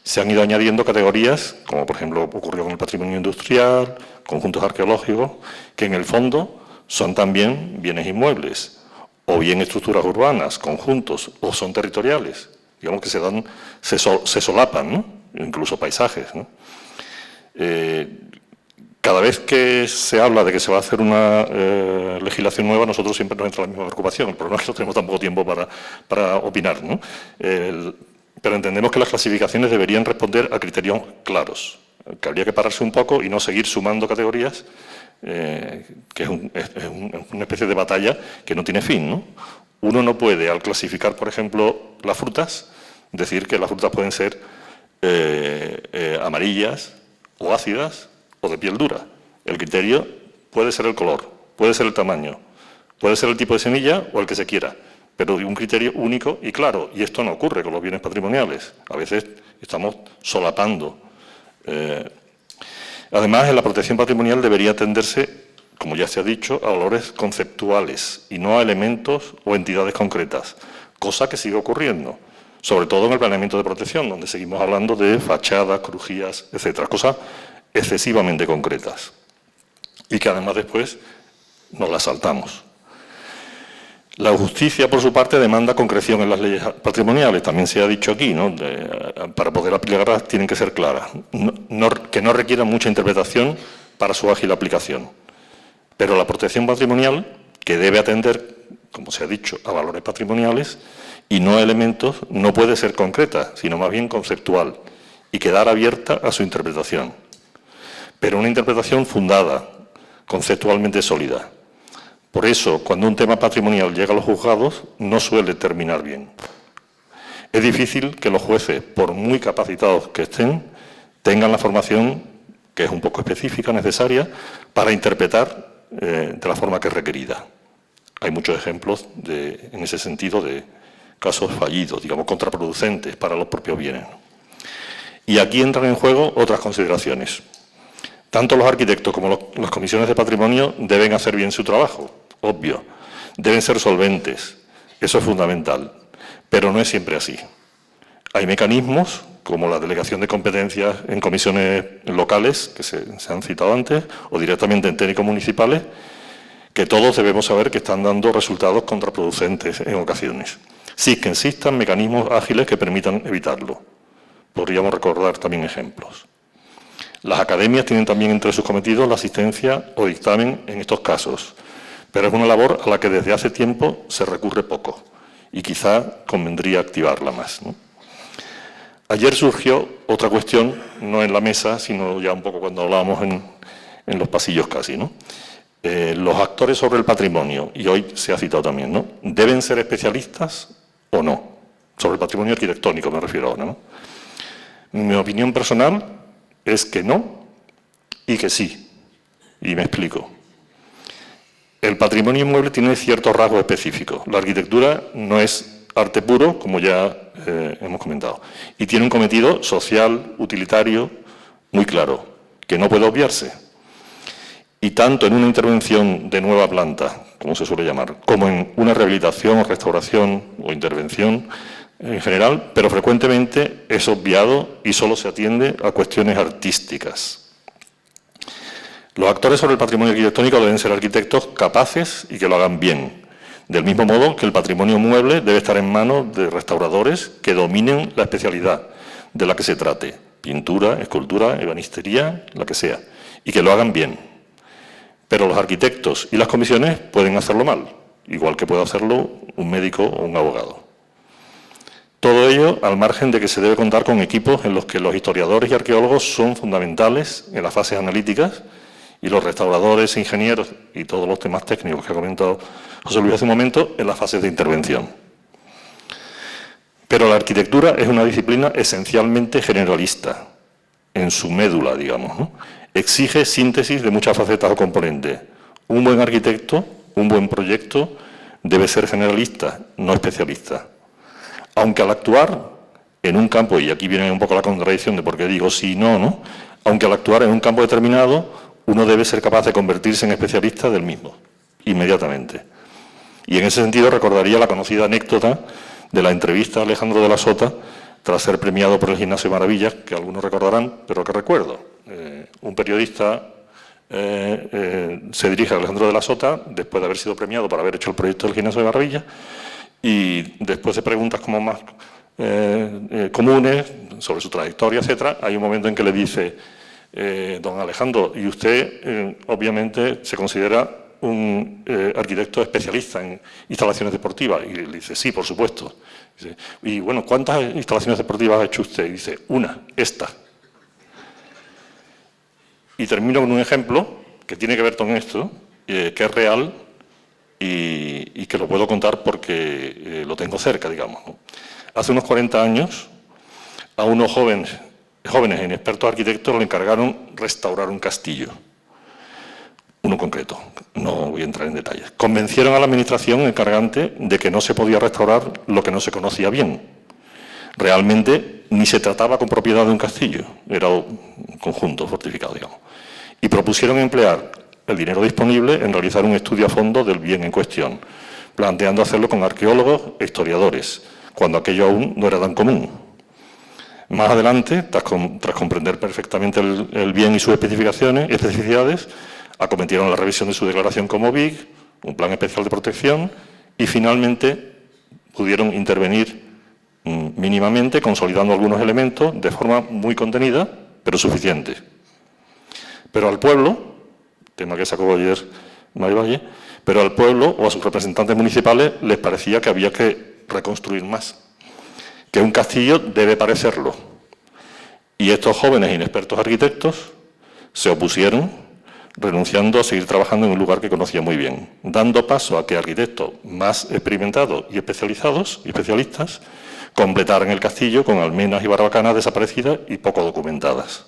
Se han ido añadiendo categorías, como por ejemplo ocurrió con el patrimonio industrial, conjuntos arqueológicos, que en el fondo son también bienes inmuebles, o bien estructuras urbanas, conjuntos, o son territoriales, digamos que se solapan, ¿no?, incluso paisajes, ¿no? Cada vez que se habla de que se va a hacer una legislación nueva, nosotros siempre nos entra la misma preocupación. El problema es que no tenemos tan poco tiempo para opinar, ¿no? Pero entendemos que las clasificaciones deberían responder a criterios claros, que habría que pararse un poco y no seguir sumando categorías que es una especie de batalla que no tiene fin, ¿no? Uno no puede, al clasificar, por ejemplo, las frutas, decir que las frutas pueden ser amarillas o ácidas o de piel dura. El criterio puede ser el color, puede ser el tamaño, puede ser el tipo de semilla o el que se quiera, pero de un criterio único y claro. Y esto no ocurre con los bienes patrimoniales. A veces estamos solapando. Además, en la protección patrimonial debería atenderse, como ya se ha dicho, a valores conceptuales y no a elementos o entidades concretas, cosa que sigue ocurriendo, sobre todo en el planeamiento de protección, donde seguimos hablando de fachadas, crujías, etcétera, cosas excesivamente concretas y que además después nos las saltamos. La justicia, por su parte, demanda concreción en las leyes patrimoniales. También se ha dicho aquí, ¿no? Para poder aplicarlas tienen que ser claras, que no requieran mucha interpretación para su ágil aplicación. Pero la protección patrimonial, que debe atender, como se ha dicho, a valores patrimoniales y no a elementos, no puede ser concreta, sino más bien conceptual y quedar abierta a su interpretación. Pero una interpretación fundada, conceptualmente sólida. Por eso, cuando un tema patrimonial llega a los juzgados, no suele terminar bien. Es difícil que los jueces, por muy capacitados que estén, tengan la formación, que es un poco específica, necesaria, para interpretar de la forma que es requerida. Hay muchos ejemplos en ese sentido de casos fallidos, digamos, contraproducentes para los propios bienes. Y aquí entran en juego otras consideraciones. Tanto los arquitectos como las comisiones de patrimonio deben hacer bien su trabajo, obvio. Deben ser solventes, eso es fundamental, pero no es siempre así. Hay mecanismos, como la delegación de competencias en comisiones locales, que se han citado antes, o directamente en técnicos municipales, que todos debemos saber que están dando resultados contraproducentes en ocasiones. Sí que existan mecanismos ágiles que permitan evitarlo. Podríamos recordar también ejemplos. Las academias tienen también entre sus cometidos la asistencia o dictamen en estos casos, pero es una labor a la que desde hace tiempo se recurre poco y quizá convendría activarla más, ¿no? Ayer surgió otra cuestión, no en la mesa, sino ya un poco cuando hablábamos en los pasillos casi, ¿no? Los actores sobre el patrimonio, y hoy se ha citado también, ¿no? ¿Deben ser especialistas o no? Sobre el patrimonio arquitectónico me refiero ahora, ¿no? Mi opinión personal es que no y que sí. Y me explico. El patrimonio inmueble tiene ciertos rasgos específicos. La arquitectura no es arte puro, como ya hemos comentado, y tiene un cometido social, utilitario, muy claro, que no puede obviarse. Y tanto en una intervención de nueva planta, como se suele llamar, como en una rehabilitación o restauración o intervención en general, pero frecuentemente es obviado y solo se atiende a cuestiones artísticas. Los actores sobre el patrimonio arquitectónico deben ser arquitectos capaces y que lo hagan bien, del mismo modo que el patrimonio mueble debe estar en manos de restauradores que dominen la especialidad de la que se trate, pintura, escultura, ebanistería, la que sea, y que lo hagan bien. Pero los arquitectos y las comisiones pueden hacerlo mal, igual que puede hacerlo un médico o un abogado. Todo ello al margen de que se debe contar con equipos en los que los historiadores y arqueólogos son fundamentales en las fases analíticas y los restauradores, ingenieros y todos los temas técnicos que ha comentado José Luis hace un momento en las fases de intervención. Pero la arquitectura es una disciplina esencialmente generalista, en su médula, digamos, ¿no? Exige síntesis de muchas facetas o componentes. Un buen arquitecto, un buen proyecto, debe ser generalista, no especialista. Aunque al actuar en un campo, y aquí viene un poco la contradicción de por qué digo sí y no, ¿no? Aunque al actuar en un campo determinado, uno debe ser capaz de convertirse en especialista del mismo, inmediatamente. Y en ese sentido recordaría la conocida anécdota de la entrevista a Alejandro de la Sota tras ser premiado por el Gimnasio de Maravillas, que algunos recordarán, pero que recuerdo. Un periodista se dirige a Alejandro de la Sota después de haber sido premiado por haber hecho el proyecto del Gimnasio de Maravillas y después de preguntas como más comunes sobre su trayectoria, etcétera, hay un momento en que le dice: don Alejandro, y usted obviamente se considera un arquitecto especialista en instalaciones deportivas. Y le dice: sí, por supuesto. Dice: y bueno, ¿cuántas instalaciones deportivas ha hecho usted? Y dice: una, esta. Y termino con un ejemplo que tiene que ver con esto, que es real y que lo puedo contar porque lo tengo cerca, digamos, ¿no? Hace unos 40 años, a unos jóvenes e inexpertos arquitectos le encargaron restaurar un castillo. Uno concreto, no voy a entrar en detalles. Convencieron a la administración encargante de que no se podía restaurar lo que no se conocía bien. Realmente ni se trataba con propiedad de un castillo, era un conjunto fortificado, digamos. Y propusieron emplear el dinero disponible en realizar un estudio a fondo del bien en cuestión, planteando hacerlo con arqueólogos e historiadores, cuando aquello aún no era tan común. Más adelante, tras comprender perfectamente el bien y sus especificidades, acometieron la revisión de su declaración como BIC, un plan especial de protección, y finalmente pudieron intervenir mínimamente, consolidando algunos elementos de forma muy contenida, pero suficiente. Pero al pueblo, tema que sacó ayer Marivalle, pero al pueblo o a sus representantes municipales les parecía que había que reconstruir más, que un castillo debe parecerlo. Y estos jóvenes inexpertos arquitectos se opusieron, renunciando a seguir trabajando en un lugar que conocía muy bien, dando paso a que arquitectos más experimentados y especialistas, completaran el castillo con almenas y barbacanas desaparecidas y poco documentadas.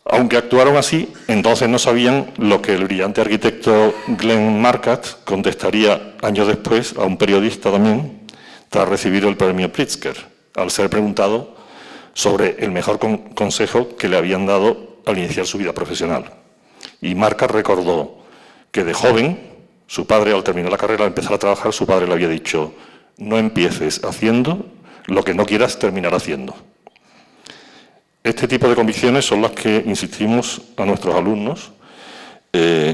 Aunque actuaron así, entonces no sabían lo que el brillante arquitecto Glenn Marquardt contestaría años después a un periodista también, tras recibir el premio Pritzker, al ser preguntado sobre el mejor consejo que le habían dado al iniciar su vida profesional. Y Marquardt recordó que de joven, su padre, al terminar la carrera, al empezar a trabajar, su padre le había dicho: no empieces haciendo lo que no quieras terminar haciendo. Este tipo de convicciones son las que insistimos a nuestros alumnos,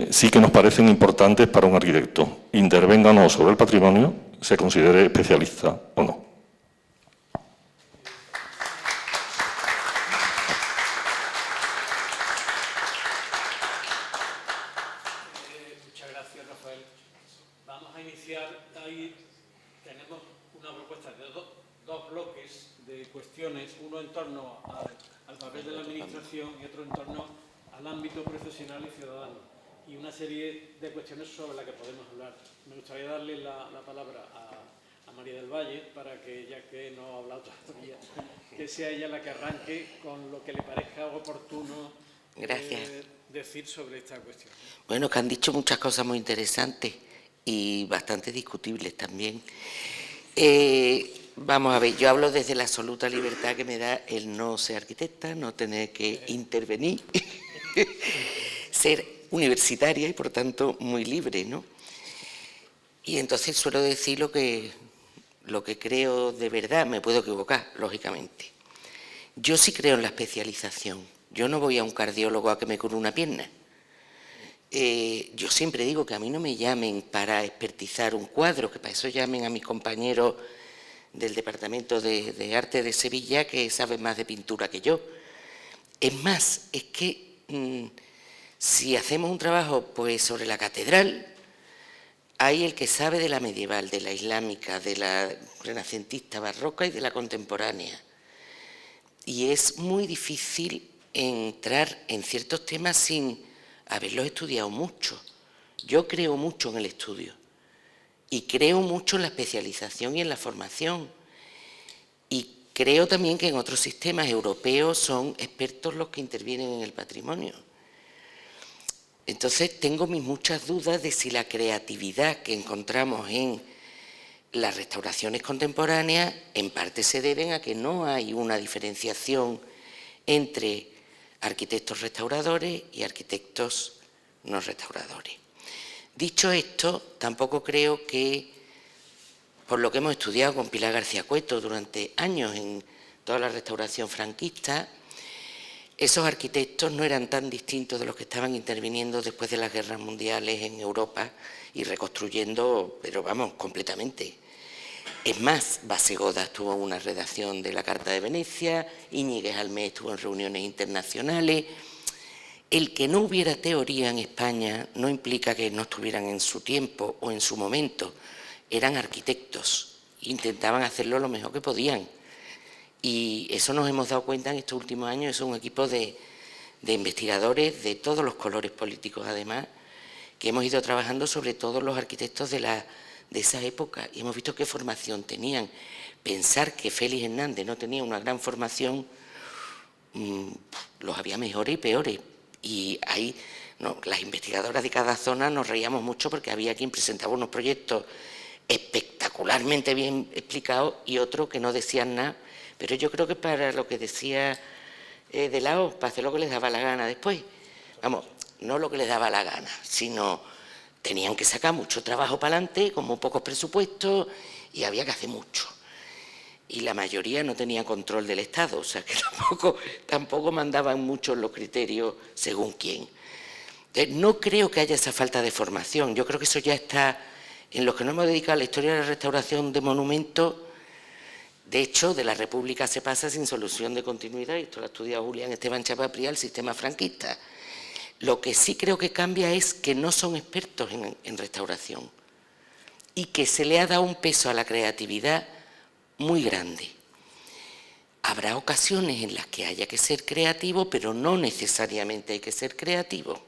sí que nos parecen importantes para un arquitecto, intervenga o no sobre el patrimonio, se considere especialista o no. Muchas gracias, Rafael. Vamos a iniciar. Ahí tenemos una propuesta de dos bloques de cuestiones, uno en torno al papel de la Administración y otro en torno al ámbito profesional y ciudadano, y una serie de cuestiones sobre las que podemos hablar. Me gustaría darle la palabra a María del Valle para que, ya que no ha hablado todavía, que sea ella la que arranque con lo que le parezca oportuno decir sobre esta cuestión. Bueno, que han dicho muchas cosas muy interesantes y bastante discutibles también. Vamos a ver, yo hablo desde la absoluta libertad que me da el no ser arquitecta, no tener que intervenir, ser universitaria y por tanto muy libre, ¿no? Y entonces suelo decir lo que creo de verdad, me puedo equivocar, lógicamente. Yo sí creo en la especialización. Yo no voy a un cardiólogo a que me cure una pierna. Yo siempre digo que a mí no me llamen para expertizar un cuadro, que para eso llamen a mis compañeros del Departamento de Arte de Sevilla, que saben más de pintura que yo. Es más, es que si hacemos un trabajo pues sobre la catedral, hay el que sabe de la medieval, de la islámica, de la renacentista barroca y de la contemporánea. Y es muy difícil entrar en ciertos temas sin haberlos estudiado mucho. Yo creo mucho en el estudio y creo mucho en la especialización y en la formación. Y creo también que en otros sistemas europeos son expertos los que intervienen en el patrimonio. Entonces tengo mis muchas dudas de si la creatividad que encontramos en las restauraciones contemporáneas en parte se deben a que no hay una diferenciación entre arquitectos restauradores y arquitectos no restauradores. Dicho esto, tampoco creo que, por lo que hemos estudiado con Pilar García Cueto durante años en toda la restauración franquista, esos arquitectos no eran tan distintos de los que estaban interviniendo después de las guerras mundiales en Europa y reconstruyendo, pero vamos, completamente. Es más, Basegoda estuvo en una redacción de la Carta de Venecia, Íñiguez Almé estuvo en reuniones internacionales. El que no hubiera teoría en España no implica que no estuvieran en su tiempo o en su momento. Eran arquitectos, intentaban hacerlo lo mejor que podían. Y eso nos hemos dado cuenta en estos últimos años, es un equipo de de investigadores de todos los colores políticos, además, que hemos ido trabajando sobre todos los arquitectos de esa época y hemos visto qué formación tenían. Pensar que Félix Hernández no tenía una gran formación, los había mejores y peores. Y ahí las investigadoras de cada zona nos reíamos mucho porque había quien presentaba unos proyectos espectacularmente bien explicados y otros que no decían nada. Pero yo creo que para lo que decía de Lao, para hacer lo que les daba la gana después. Vamos, no lo que les daba la gana, sino tenían que sacar mucho trabajo para adelante, con muy pocos presupuestos, y había que hacer mucho. Y la mayoría no tenía control del Estado, o sea que tampoco mandaban mucho los criterios según quién. Entonces, no creo que haya esa falta de formación, yo creo que eso ya está en los que nos hemos dedicado a la historia de la restauración de monumentos. De hecho, de la República se pasa sin solución de continuidad, y esto lo ha estudiado Julián Esteban Chapapría, el sistema franquista. Lo que sí creo que cambia es que no son expertos en restauración y que se le ha dado un peso a la creatividad muy grande. Habrá ocasiones en las que haya que ser creativo, pero no necesariamente hay que ser creativo.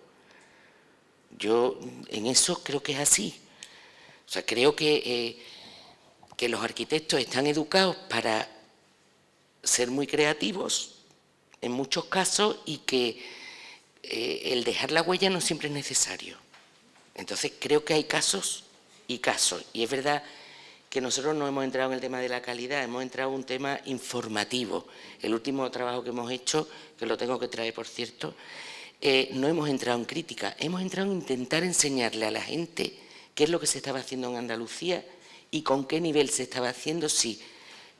Yo en eso creo que es así. O sea, creo que los arquitectos están educados para ser muy creativos en muchos casos y que el dejar la huella no siempre es necesario. Entonces creo que hay casos y casos. Y es verdad que nosotros no hemos entrado en el tema de la calidad, hemos entrado en un tema informativo. El último trabajo que hemos hecho, que lo tengo que traer por cierto, no hemos entrado en crítica, hemos entrado en intentar enseñarle a la gente qué es lo que se estaba haciendo en Andalucía y con qué nivel se estaba haciendo, si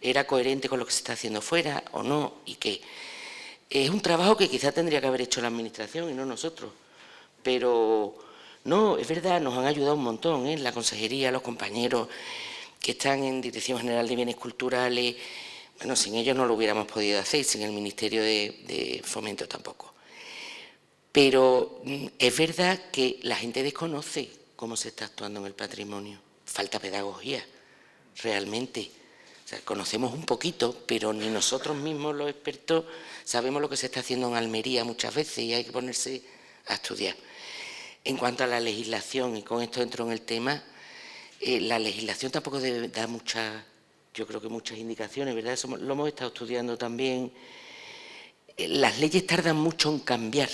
era coherente con lo que se está haciendo fuera o no, y que es un trabajo que quizá tendría que haber hecho la Administración y no nosotros. Pero no, es verdad, nos han ayudado un montón, la consejería, los compañeros que están en Dirección General de Bienes Culturales. Bueno, sin ellos no lo hubiéramos podido hacer, sin el Ministerio de Fomento tampoco. Pero es verdad que la gente desconoce cómo se está actuando en el patrimonio. Falta pedagogía, realmente. O sea, conocemos un poquito, pero ni nosotros mismos los expertos sabemos lo que se está haciendo en Almería muchas veces y hay que ponerse a estudiar. En cuanto a la legislación, y con esto entro en el tema, la legislación tampoco debe dar yo creo que muchas indicaciones, ¿verdad? Eso lo hemos estado estudiando también. Las leyes tardan mucho en cambiar.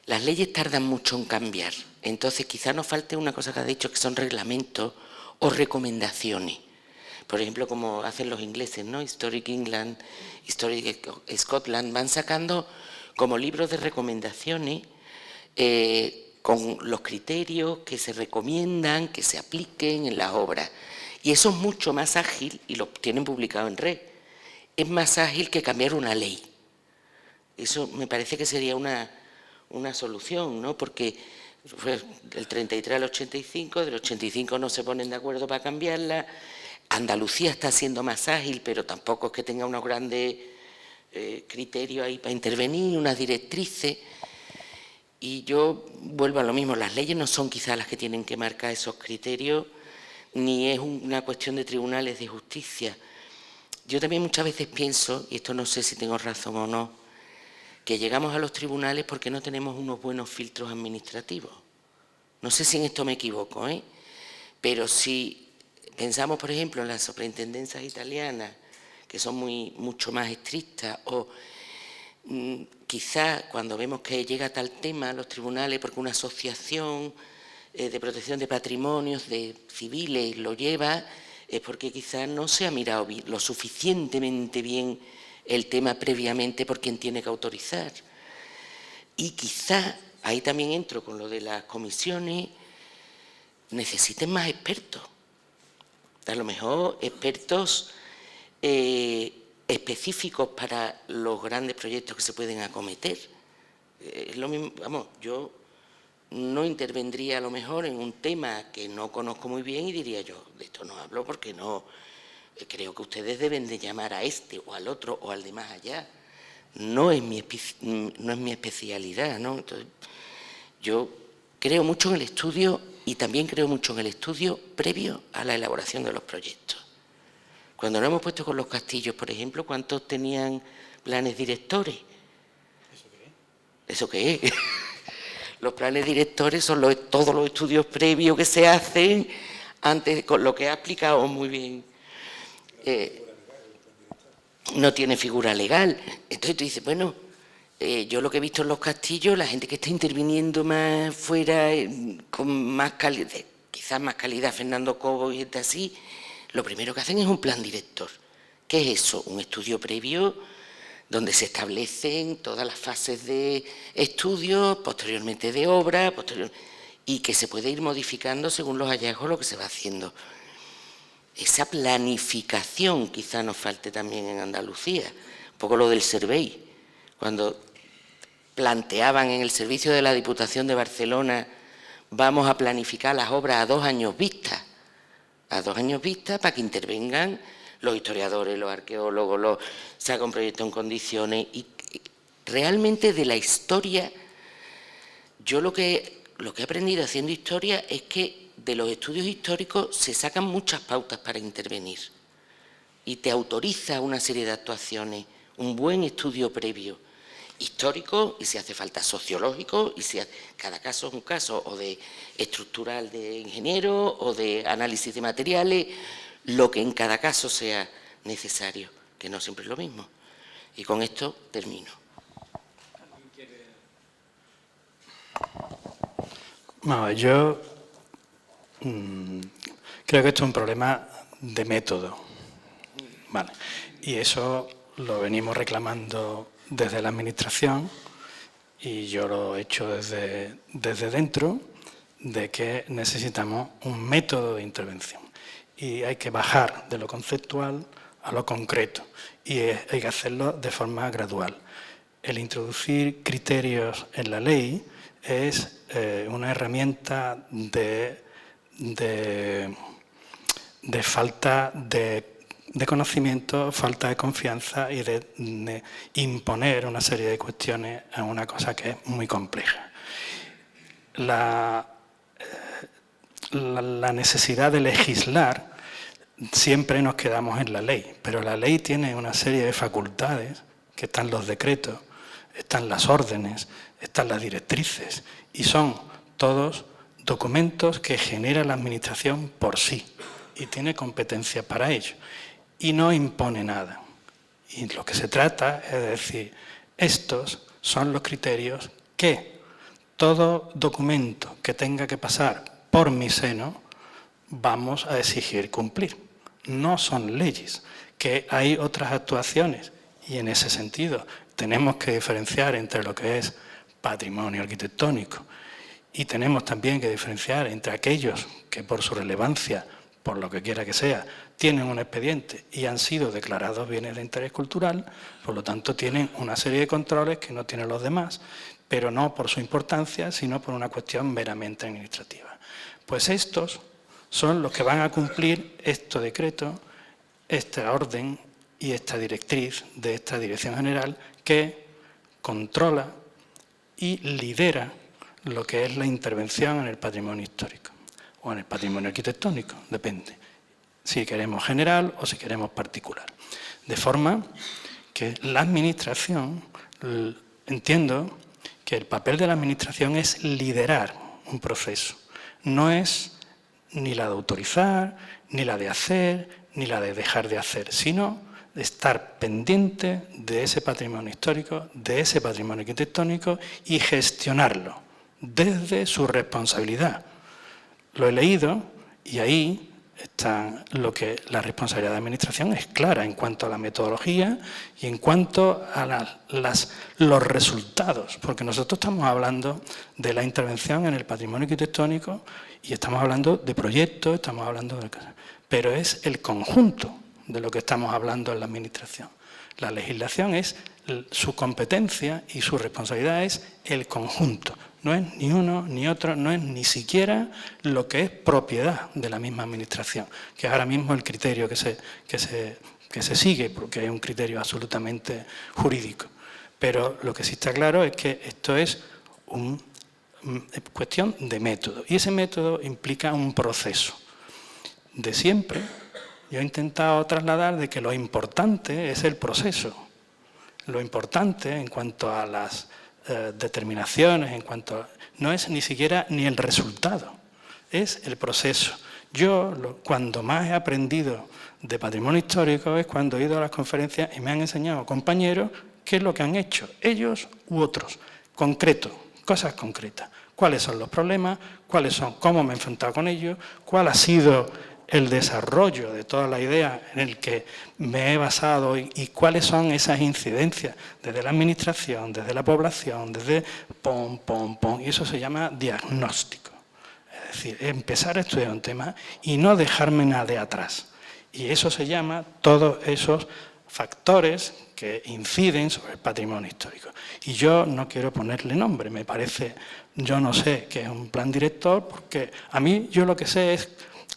Las leyes tardan mucho en cambiar. Entonces, quizá nos falte una cosa que ha dicho, que son reglamentos o recomendaciones. Por ejemplo, como hacen los ingleses, ¿no? Historic England, Historic Scotland, van sacando como libros de recomendaciones con los criterios que se recomiendan, que se apliquen en las obras. Y eso es mucho más ágil, y lo tienen publicado en red, es más ágil que cambiar una ley. Eso me parece que sería una solución, ¿no? Porque fue del 33 al 85, del 85 no se ponen de acuerdo para cambiarla. Andalucía está siendo más ágil, pero tampoco es que tenga unos grandes criterios ahí para intervenir, unas directrices. Y yo vuelvo a lo mismo, las leyes no son quizás las que tienen que marcar esos criterios, ni es una cuestión de tribunales de justicia. Yo también muchas veces pienso, y esto no sé si tengo razón o no, que llegamos a los tribunales porque no tenemos unos buenos filtros administrativos. No sé si en esto me equivoco, pero si pensamos, por ejemplo, en las superintendencias italianas, que son mucho más estrictas, o quizás cuando vemos que llega tal tema a los tribunales porque una asociación de protección de patrimonios de civiles lo lleva, es porque quizás no se ha mirado lo suficientemente bien el tema previamente por quien tiene que autorizar. Y quizá, ahí también entro con lo de las comisiones, necesiten más expertos. A lo mejor expertos específicos para los grandes proyectos que se pueden acometer. Es lo mismo, vamos, yo no intervendría a lo mejor en un tema que no conozco muy bien y diría yo, de esto no hablo porque no... Creo que ustedes deben de llamar a este o al otro o al de más allá. No es mi especialidad, ¿no? Entonces, yo creo mucho en el estudio y también creo mucho en el estudio previo a la elaboración de los proyectos. Cuando nos hemos puesto con los castillos, por ejemplo, ¿cuántos tenían planes directores? ¿Eso qué es? Los planes directores son todos los estudios previos que se hacen antes, con lo que ha explicado muy bien. No tiene figura legal. Entonces tú dices, bueno, yo lo que he visto en los castillos, la gente que está interviniendo más fuera, con más calidad, quizás más calidad, Fernando Cobo y gente así, lo primero que hacen es un plan director. ¿Qué es eso? Un estudio previo donde se establecen todas las fases de estudio, posteriormente de obra, y que se puede ir modificando según los hallazgos lo que se va haciendo. Esa planificación quizá nos falte también en Andalucía. Un poco lo del Servei. Cuando planteaban en el servicio de la Diputación de Barcelona, vamos a planificar las obras a 2 años vista. A 2 años vista para que intervengan los historiadores, los arqueólogos, se haga un proyecto en condiciones. Y realmente de la historia, yo lo que he aprendido haciendo historia es que de los estudios históricos se sacan muchas pautas para intervenir y te autoriza una serie de actuaciones, un buen estudio previo, histórico y si hace falta sociológico, y si cada caso es un caso o de estructural de ingeniero o de análisis de materiales, lo que en cada caso sea necesario, que no siempre es lo mismo. Y con esto termino. No, yo creo que esto es un problema de método, ¿vale? Y eso lo venimos reclamando desde la Administración y yo lo he hecho desde dentro, de que necesitamos un método de intervención y hay que bajar de lo conceptual a lo concreto y hay que hacerlo de forma gradual. El introducir criterios en la ley es una herramienta de falta de conocimiento, falta de confianza y de imponer una serie de cuestiones a una cosa que es muy compleja. La necesidad de legislar, siempre nos quedamos en la ley, pero la ley tiene una serie de facultades, que están los decretos, están las órdenes, están las directrices, y son todos documentos que genera la Administración por sí, y tiene competencia para ello, y no impone nada. Y lo que se trata es de decir, estos son los criterios que todo documento que tenga que pasar por mi seno vamos a exigir cumplir. No son leyes, que hay otras actuaciones, y en ese sentido tenemos que diferenciar entre lo que es patrimonio arquitectónico y tenemos también que diferenciar entre aquellos que por su relevancia, por lo que quiera que sea, tienen un expediente y han sido declarados bienes de interés cultural, por lo tanto tienen una serie de controles que no tienen los demás, pero no por su importancia, sino por una cuestión meramente administrativa. Pues estos son los que van a cumplir este decreto, esta orden y esta directriz de esta Dirección General que controla y lidera lo que es la intervención en el patrimonio histórico o en el patrimonio arquitectónico, depende, si queremos general o si queremos particular. De forma que la Administración, entiendo que el papel de la Administración es liderar un proceso, no es ni la de autorizar, ni la de hacer, ni la de dejar de hacer, sino de estar pendiente de ese patrimonio histórico, de ese patrimonio arquitectónico y gestionarlo desde su responsabilidad. Lo he leído y ahí está lo que la responsabilidad de la Administración es clara en cuanto a la metodología y en cuanto a los resultados, porque nosotros estamos hablando de la intervención en el patrimonio arquitectónico y estamos hablando de proyectos, estamos hablando de cosas, pero es el conjunto de lo que estamos hablando en la Administración. La legislación es su competencia y su responsabilidad es el conjunto. No es ni uno ni otro, no es ni siquiera lo que es propiedad de la misma Administración, que es ahora mismo el criterio que se sigue, porque es un criterio absolutamente jurídico. Pero lo que sí está claro es que esto es cuestión de método, y ese método implica un proceso. De siempre, yo he intentado trasladar de que lo importante es el proceso. Lo importante en cuanto a las determinaciones, en cuanto no es ni siquiera ni el resultado, es el proceso. Yo cuando más he aprendido de patrimonio histórico es cuando he ido a las conferencias y me han enseñado compañeros qué es lo que han hecho, ellos u otros, concreto, cosas concretas. Cuáles son los problemas, cuáles son, cómo me he enfrentado con ellos, cuál ha sido el desarrollo de toda la idea en el que me he basado y cuáles son esas incidencias desde la administración, desde la población, desde y eso se llama diagnóstico. Es decir, empezar a estudiar un tema y no dejarme nada de atrás. Y eso se llama todos esos factores que inciden sobre el patrimonio histórico. Y yo no quiero ponerle nombre, me parece, yo no sé qué es un plan director, porque a mí yo lo que sé es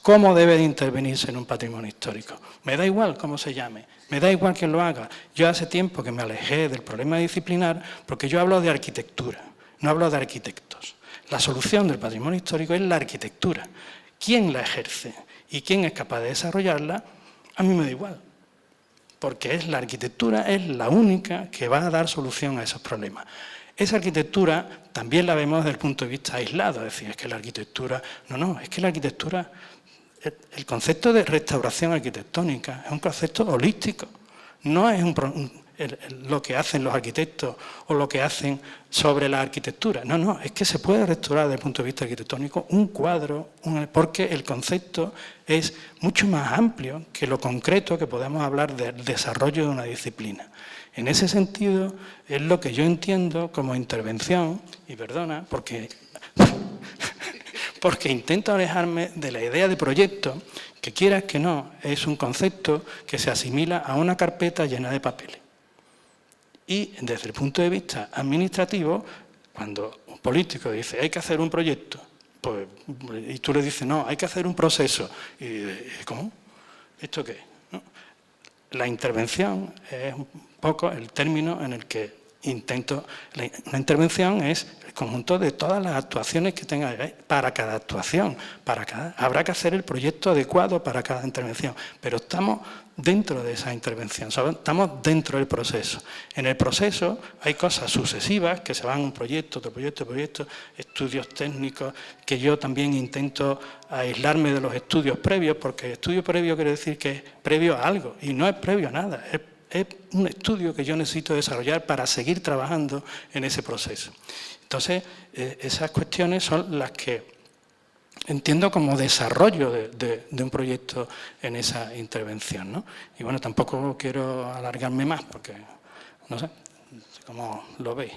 cómo debe de intervenirse en un patrimonio histórico. Me da igual cómo se llame, me da igual quién lo haga. Yo hace tiempo que me alejé del problema disciplinar porque yo hablo de arquitectura, no hablo de arquitectos. La solución del patrimonio histórico es la arquitectura. ¿Quién la ejerce y quién es capaz de desarrollarla? A mí me da igual, porque la arquitectura es la única que va a dar solución a esos problemas. Esa arquitectura también la vemos desde el punto de vista aislado, es decir, es que la arquitectura... No, es que la arquitectura... El concepto de restauración arquitectónica es un concepto holístico, no es lo que hacen los arquitectos o lo que hacen sobre la arquitectura. No, es que se puede restaurar desde el punto de vista arquitectónico un cuadro, porque el concepto es mucho más amplio que lo concreto que podemos hablar del desarrollo de una disciplina. En ese sentido es lo que yo entiendo como intervención, y perdona, porque intento alejarme de la idea de proyecto, que quieras que no, es un concepto que se asimila a una carpeta llena de papeles. Y desde el punto de vista administrativo, cuando un político dice hay que hacer un proyecto, pues, y tú le dices no, hay que hacer un proceso, y ¿cómo? ¿Esto qué? ¿No? La intervención es un poco el término en el que intento. La intervención es el conjunto de todas las actuaciones que tenga para cada actuación, habrá que hacer el proyecto adecuado para cada intervención, pero estamos dentro de esa intervención, estamos dentro del proceso. En el proceso hay cosas sucesivas que se van un proyecto, otro proyecto, estudios técnicos, que yo también intento aislarme de los estudios previos, porque estudio previo quiere decir que es previo a algo, y no es previo a nada, es un estudio que yo necesito desarrollar para seguir trabajando en ese proceso. Entonces, esas cuestiones son las que entiendo como desarrollo de un proyecto en esa intervención, ¿no? Y bueno, tampoco quiero alargarme más porque, no sé cómo lo veis.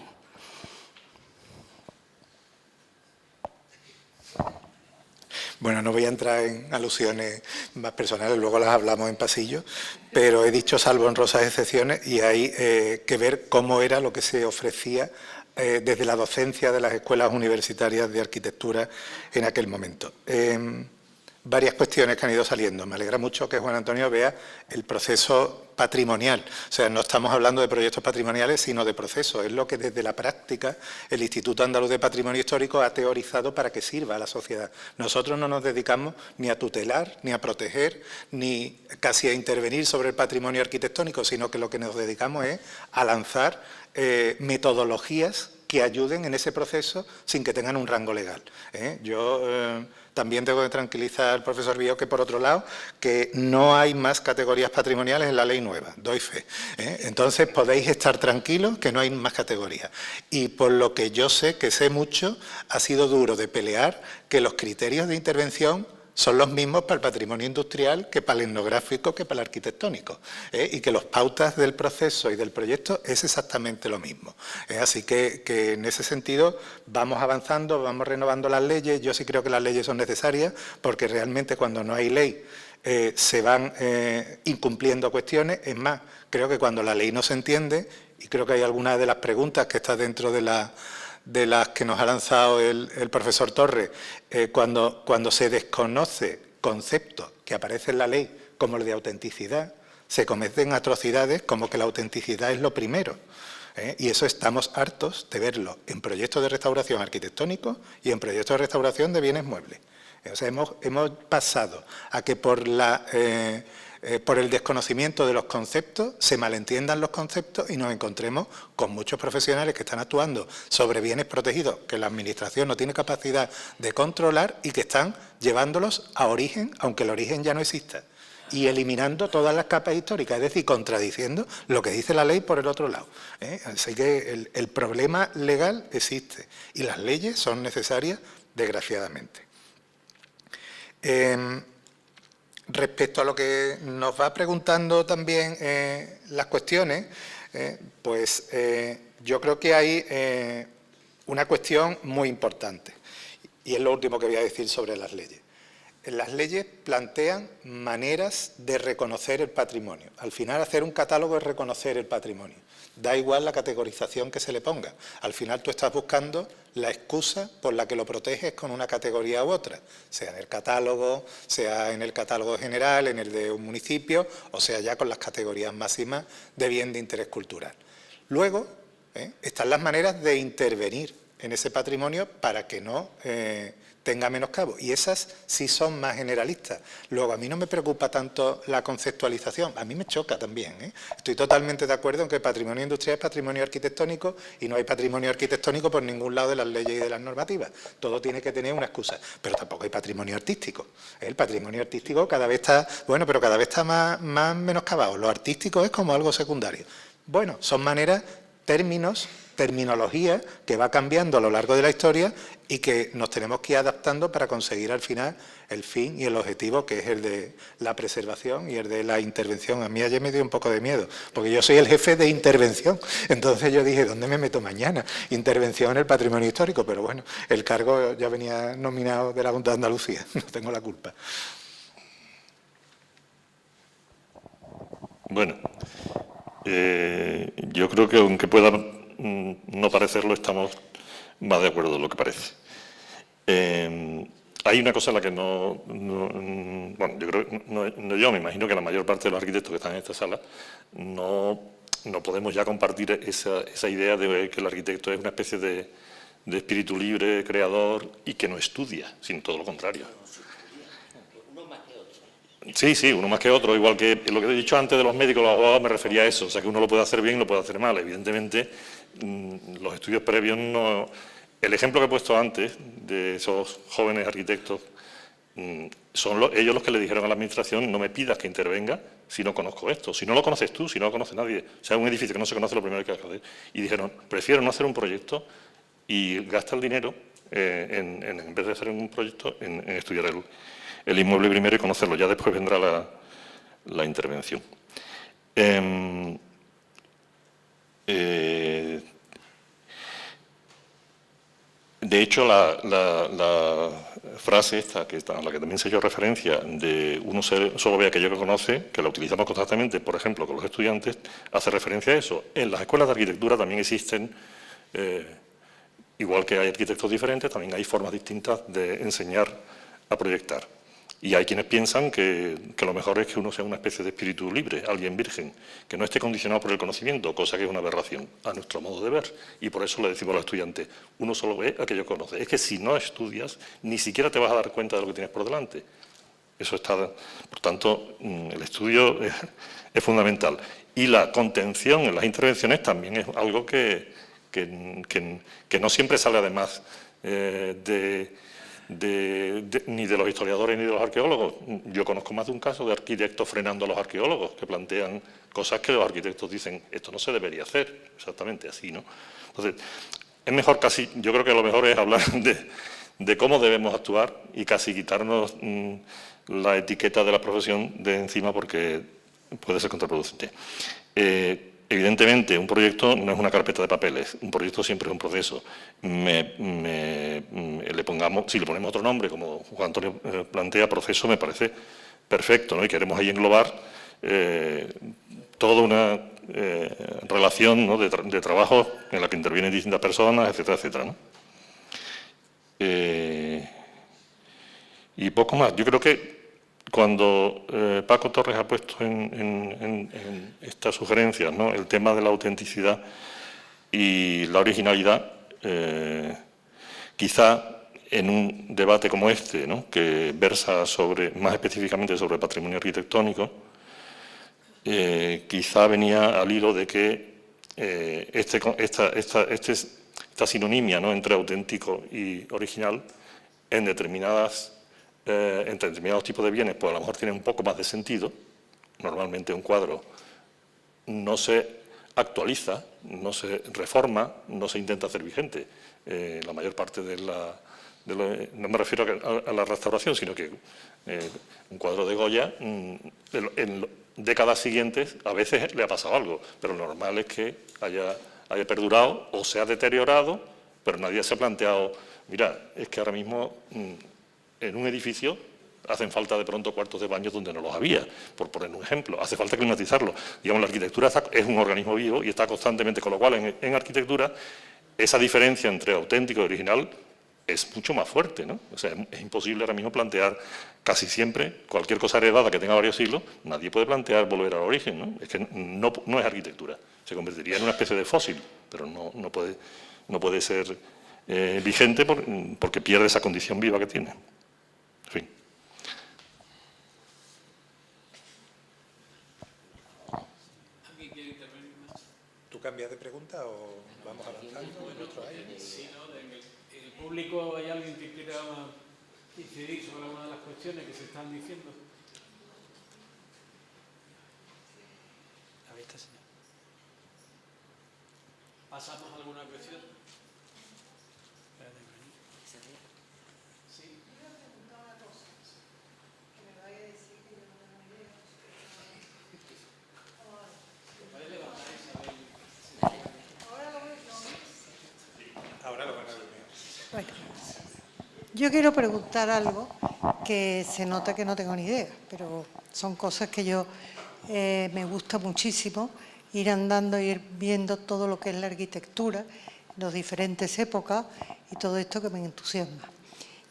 Bueno, no voy a entrar en alusiones más personales, luego las hablamos en pasillo, pero he dicho salvo honrosas excepciones y hay que ver cómo era lo que se ofrecía desde la docencia de las escuelas universitarias de arquitectura en aquel momento. Varias cuestiones que han ido saliendo. Me alegra mucho que Juan Antonio vea el proceso patrimonial. O sea, no estamos hablando de proyectos patrimoniales, sino de procesos. Es lo que desde la práctica el Instituto Andaluz de Patrimonio Histórico ha teorizado para que sirva a la sociedad. Nosotros no nos dedicamos ni a tutelar, ni a proteger, ni casi a intervenir sobre el patrimonio arquitectónico, sino que lo que nos dedicamos es a lanzar metodologías que ayuden en ese proceso sin que tengan un rango legal. También tengo que tranquilizar al profesor Vío que, por otro lado, que no hay más categorías patrimoniales en la ley nueva, doy fe. Entonces, podéis estar tranquilos que no hay más categorías. Y por lo que yo sé, que sé mucho, ha sido duro de pelear que los criterios de intervención son los mismos para el patrimonio industrial que para el etnográfico, que para el arquitectónico, y que las pautas del proceso y del proyecto es exactamente lo mismo. Así que en ese sentido vamos avanzando, vamos renovando las leyes. Yo sí creo que las leyes son necesarias porque realmente cuando no hay ley se van incumpliendo cuestiones. Es más, creo que cuando la ley no se entiende, y creo que hay algunas de las preguntas que está dentro de las que nos ha lanzado el profesor Torres, cuando se desconoce conceptos que aparecen en la ley, como el de autenticidad, se cometen atrocidades como que la autenticidad es lo primero. Y eso estamos hartos de verlo en proyectos de restauración arquitectónicos y en proyectos de restauración de bienes muebles. O sea, hemos pasado a que por la por el desconocimiento de los conceptos, se malentiendan los conceptos y nos encontremos con muchos profesionales que están actuando sobre bienes protegidos que la Administración no tiene capacidad de controlar y que están llevándolos a origen, aunque el origen ya no exista, y eliminando todas las capas históricas, es decir, contradiciendo lo que dice la ley por el otro lado. Así que el problema legal existe y las leyes son necesarias, desgraciadamente. Respecto a lo que nos va preguntando también las cuestiones, pues yo creo que hay una cuestión muy importante, y es lo último que voy a decir sobre las leyes. Las leyes plantean maneras de reconocer el patrimonio. Al final, hacer un catálogo es reconocer el patrimonio. Da igual la categorización que se le ponga. Al final tú estás buscando la excusa por la que lo proteges con una categoría u otra, sea en el catálogo, sea en el catálogo general, en el de un municipio, o sea ya con las categorías máximas de bien de interés cultural. Luego están las maneras de intervenir en ese patrimonio para que no tenga menoscabo, y esas sí son más generalistas. Luego, a mí no me preocupa tanto la conceptualización, a mí me choca también. Estoy totalmente de acuerdo en que el patrimonio industrial es patrimonio arquitectónico y no hay patrimonio arquitectónico por ningún lado de las leyes y de las normativas. Todo tiene que tener una excusa, pero tampoco hay patrimonio artístico. El patrimonio artístico cada vez está, bueno, pero cada vez está más menoscabado. Lo artístico es como algo secundario. Bueno, son maneras, términos, terminología que va cambiando a lo largo de la historia y que nos tenemos que ir adaptando para conseguir al final el fin y el objetivo, que es el de la preservación y el de la intervención. A mí ayer me dio un poco de miedo, porque yo soy el jefe de intervención. Entonces yo dije, ¿dónde me meto mañana? Intervención en el patrimonio histórico, pero bueno, el cargo ya venía nominado de la Junta de Andalucía, no tengo la culpa. Bueno, yo creo que aunque pueda no parecerlo, estamos más de acuerdo de lo que parece. Hay una cosa en la que bueno, yo creo, yo me imagino que la mayor parte de los arquitectos que están en esta sala no podemos ya compartir esa idea de que el arquitecto es una especie de espíritu libre, creador y que no estudia, sino todo lo contrario. Sí, uno más que otro, igual que lo que he dicho antes de los médicos, los abogados, me refería a eso, o sea que uno lo puede hacer bien y lo puede hacer mal. Evidentemente, los estudios previos no... El ejemplo que he puesto antes de esos jóvenes arquitectos, son ellos los que le dijeron a la Administración, no me pidas que intervenga si no conozco esto, si no lo conoces tú, si no lo conoce nadie. O sea, un edificio que no se conoce, lo primero que hay que hacer. Y dijeron, prefiero no hacer un proyecto y gasta el dinero en vez de hacer un proyecto en estudiar el inmueble primero y conocerlo, ya después vendrá la intervención. De hecho, la frase esta, a la que también se dio referencia, de uno solo ve aquello que conoce, que la utilizamos constantemente, por ejemplo, con los estudiantes, hace referencia a eso. En las escuelas de arquitectura también existen, igual que hay arquitectos diferentes, también hay formas distintas de enseñar a proyectar. Y hay quienes piensan que lo mejor es que uno sea una especie de espíritu libre, alguien virgen, que no esté condicionado por el conocimiento, cosa que es una aberración a nuestro modo de ver. Y por eso le decimos a los estudiantes, uno solo ve aquello que conoce. Es que si no estudias, ni siquiera te vas a dar cuenta de lo que tienes por delante. Eso está... Por tanto, el estudio es fundamental. Y la contención en las intervenciones también es algo que no siempre sale además ni de los historiadores ni de los arqueólogos. Yo conozco más de un caso de arquitectos frenando a los arqueólogos que plantean cosas que los arquitectos dicen, esto no se debería hacer, exactamente así, ¿no? Entonces, es mejor casi, yo creo que lo mejor es hablar de cómo debemos actuar y casi quitarnos la etiqueta de la profesión de encima porque puede ser contraproducente. Evidentemente, un proyecto no es una carpeta de papeles, un proyecto siempre es un proceso. Si le ponemos otro nombre, como Juan Antonio plantea, proceso, me parece perfecto, ¿no? Y queremos ahí englobar toda una relación, ¿no? de trabajo en la que intervienen distintas personas, etcétera, etcétera, ¿no? Y poco más. Yo creo que cuando Paco Torres ha puesto en estas sugerencias, ¿no? el tema de la autenticidad y la originalidad, quizá en un debate como este, ¿no? que versa más específicamente sobre patrimonio arquitectónico, quizá venía al hilo de que esta sinonimia, ¿no?, entre auténtico y original en determinados tipos de bienes, pues a lo mejor tiene un poco más de sentido. Normalmente un cuadro no se actualiza, no se reforma, no se intenta hacer vigente. La mayor parte no me refiero a la restauración, sino que un cuadro de Goya, en décadas siguientes, a veces le ha pasado algo, pero lo normal es que haya perdurado o se ha deteriorado, pero nadie se ha planteado, mira, es que ahora mismo en un edificio hacen falta de pronto cuartos de baño donde no los había, por poner un ejemplo, hace falta climatizarlo. Digamos, la arquitectura es un organismo vivo y está constantemente, con lo cual en arquitectura esa diferencia entre auténtico y original es mucho más fuerte, ¿no? O sea, es imposible ahora mismo plantear casi siempre cualquier cosa heredada que tenga varios siglos, nadie puede plantear volver al origen, ¿no? Es que no es arquitectura, se convertiría en una especie de fósil, pero no puede ser vigente porque pierde esa condición viva que tiene. En fin. ¿Tú cambias de pregunta o vamos avanzando? Sí, ¿no? ¿El público hay alguien que quiera incidir sobre alguna de las cuestiones que se están diciendo? ¿Pasamos a alguna cuestión? Sí. Ahora lo van a ver. Bueno, yo quiero preguntar algo que se nota que no tengo ni idea, pero son cosas que yo me gusta muchísimo ir andando, ir viendo todo lo que es la arquitectura, las diferentes épocas y todo esto que me entusiasma.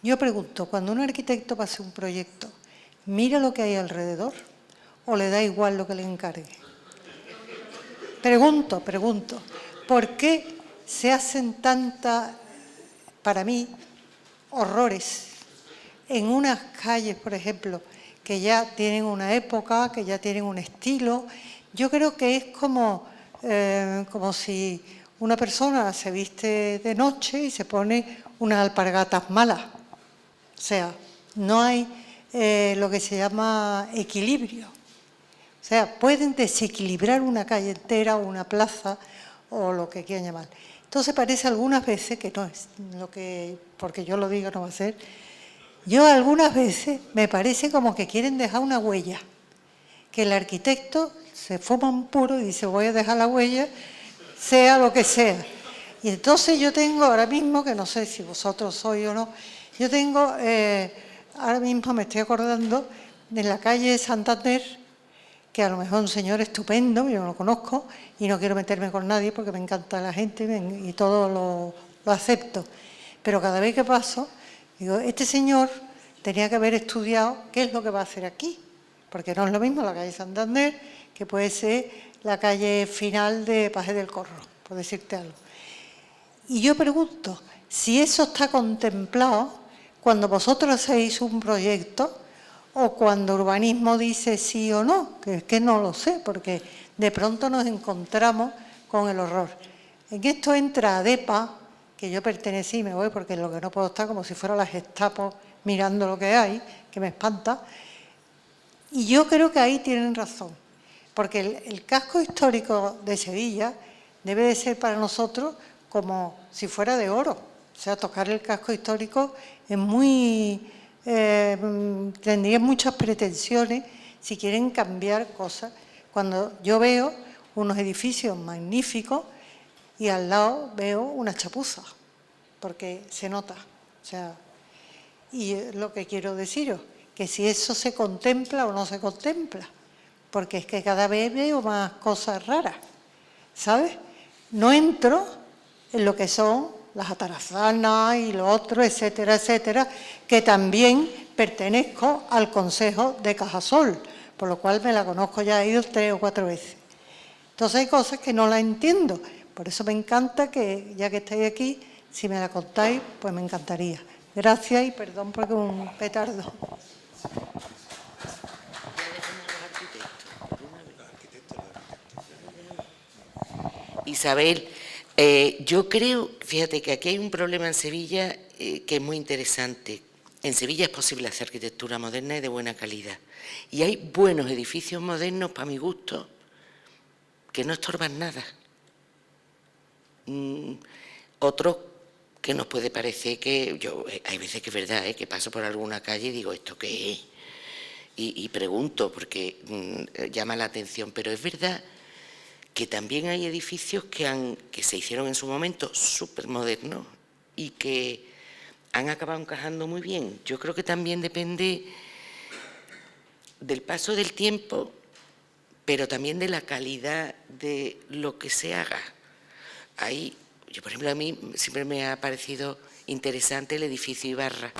Yo pregunto, cuando un arquitecto pase un proyecto, ¿mira lo que hay alrededor o le da igual lo que le encargue? Pregunto, ¿por qué se hacen para mí, horrores en unas calles, por ejemplo, que ya tienen una época, que ya tienen un estilo? Yo creo que es como si una persona se viste de noche y se pone unas alpargatas malas. O sea, no hay lo que se llama equilibrio. O sea, pueden desequilibrar una calle entera o una plaza o lo que quieran llamar. Entonces parece algunas veces que no es lo que, porque yo lo digo no va a ser, yo algunas veces me parece como que quieren dejar una huella, que el arquitecto se fuma un puro y dice voy a dejar la huella, sea lo que sea. Y entonces yo tengo ahora mismo, que no sé si vosotros sois o no, yo tengo, ahora mismo me estoy acordando de la calle Santander, que a lo mejor un señor estupendo, yo no lo conozco y no quiero meterme con nadie porque me encanta la gente y todo lo acepto. Pero cada vez que paso, digo, este señor tenía que haber estudiado qué es lo que va a hacer aquí, porque no es lo mismo la calle Santander que puede ser la calle final de Paje del Corro, por decirte algo. Y yo pregunto, si eso está contemplado cuando vosotros hacéis un proyecto o cuando urbanismo dice sí o no, que es que no lo sé, porque de pronto nos encontramos con el horror. En esto entra ADEPA, que yo pertenecí y me voy porque lo que no puedo estar como si fuera la Gestapo mirando lo que hay, que me espanta. Y yo creo que ahí tienen razón, porque el casco histórico de Sevilla debe de ser para nosotros como si fuera de oro. O sea, tocar el casco histórico es muy... tendría muchas pretensiones si quieren cambiar cosas. Cuando yo veo unos edificios magníficos y al lado veo una chapuza, porque se nota. O sea, y lo que quiero deciros, que si eso se contempla o no se contempla, porque es que cada vez veo más cosas raras, ¿sabes? No entro en lo que son las atarazanas y lo otro, etcétera, etcétera, que también pertenezco al Consejo de Cajasol, por lo cual me la conozco, ya he ido 3 o 4 veces. Entonces hay cosas que no las entiendo, por eso me encanta que, ya que estáis aquí, si me la contáis, pues me encantaría. Gracias y perdón porque un petardo. Isabel, yo creo, fíjate que aquí hay un problema en Sevilla que es muy interesante. En Sevilla es posible hacer arquitectura moderna y de buena calidad. Y hay buenos edificios modernos, para mi gusto, que no estorban nada. Otros que nos puede parecer que... hay veces que es verdad, que paso por alguna calle y digo, ¿esto qué es? Y pregunto, porque llama la atención, pero es verdad que también hay edificios que se hicieron en su momento súper modernos y que han acabado encajando muy bien. Yo creo que también depende del paso del tiempo, pero también de la calidad de lo que se haga. Por ejemplo, a mí siempre me ha parecido interesante el edificio Ibarra,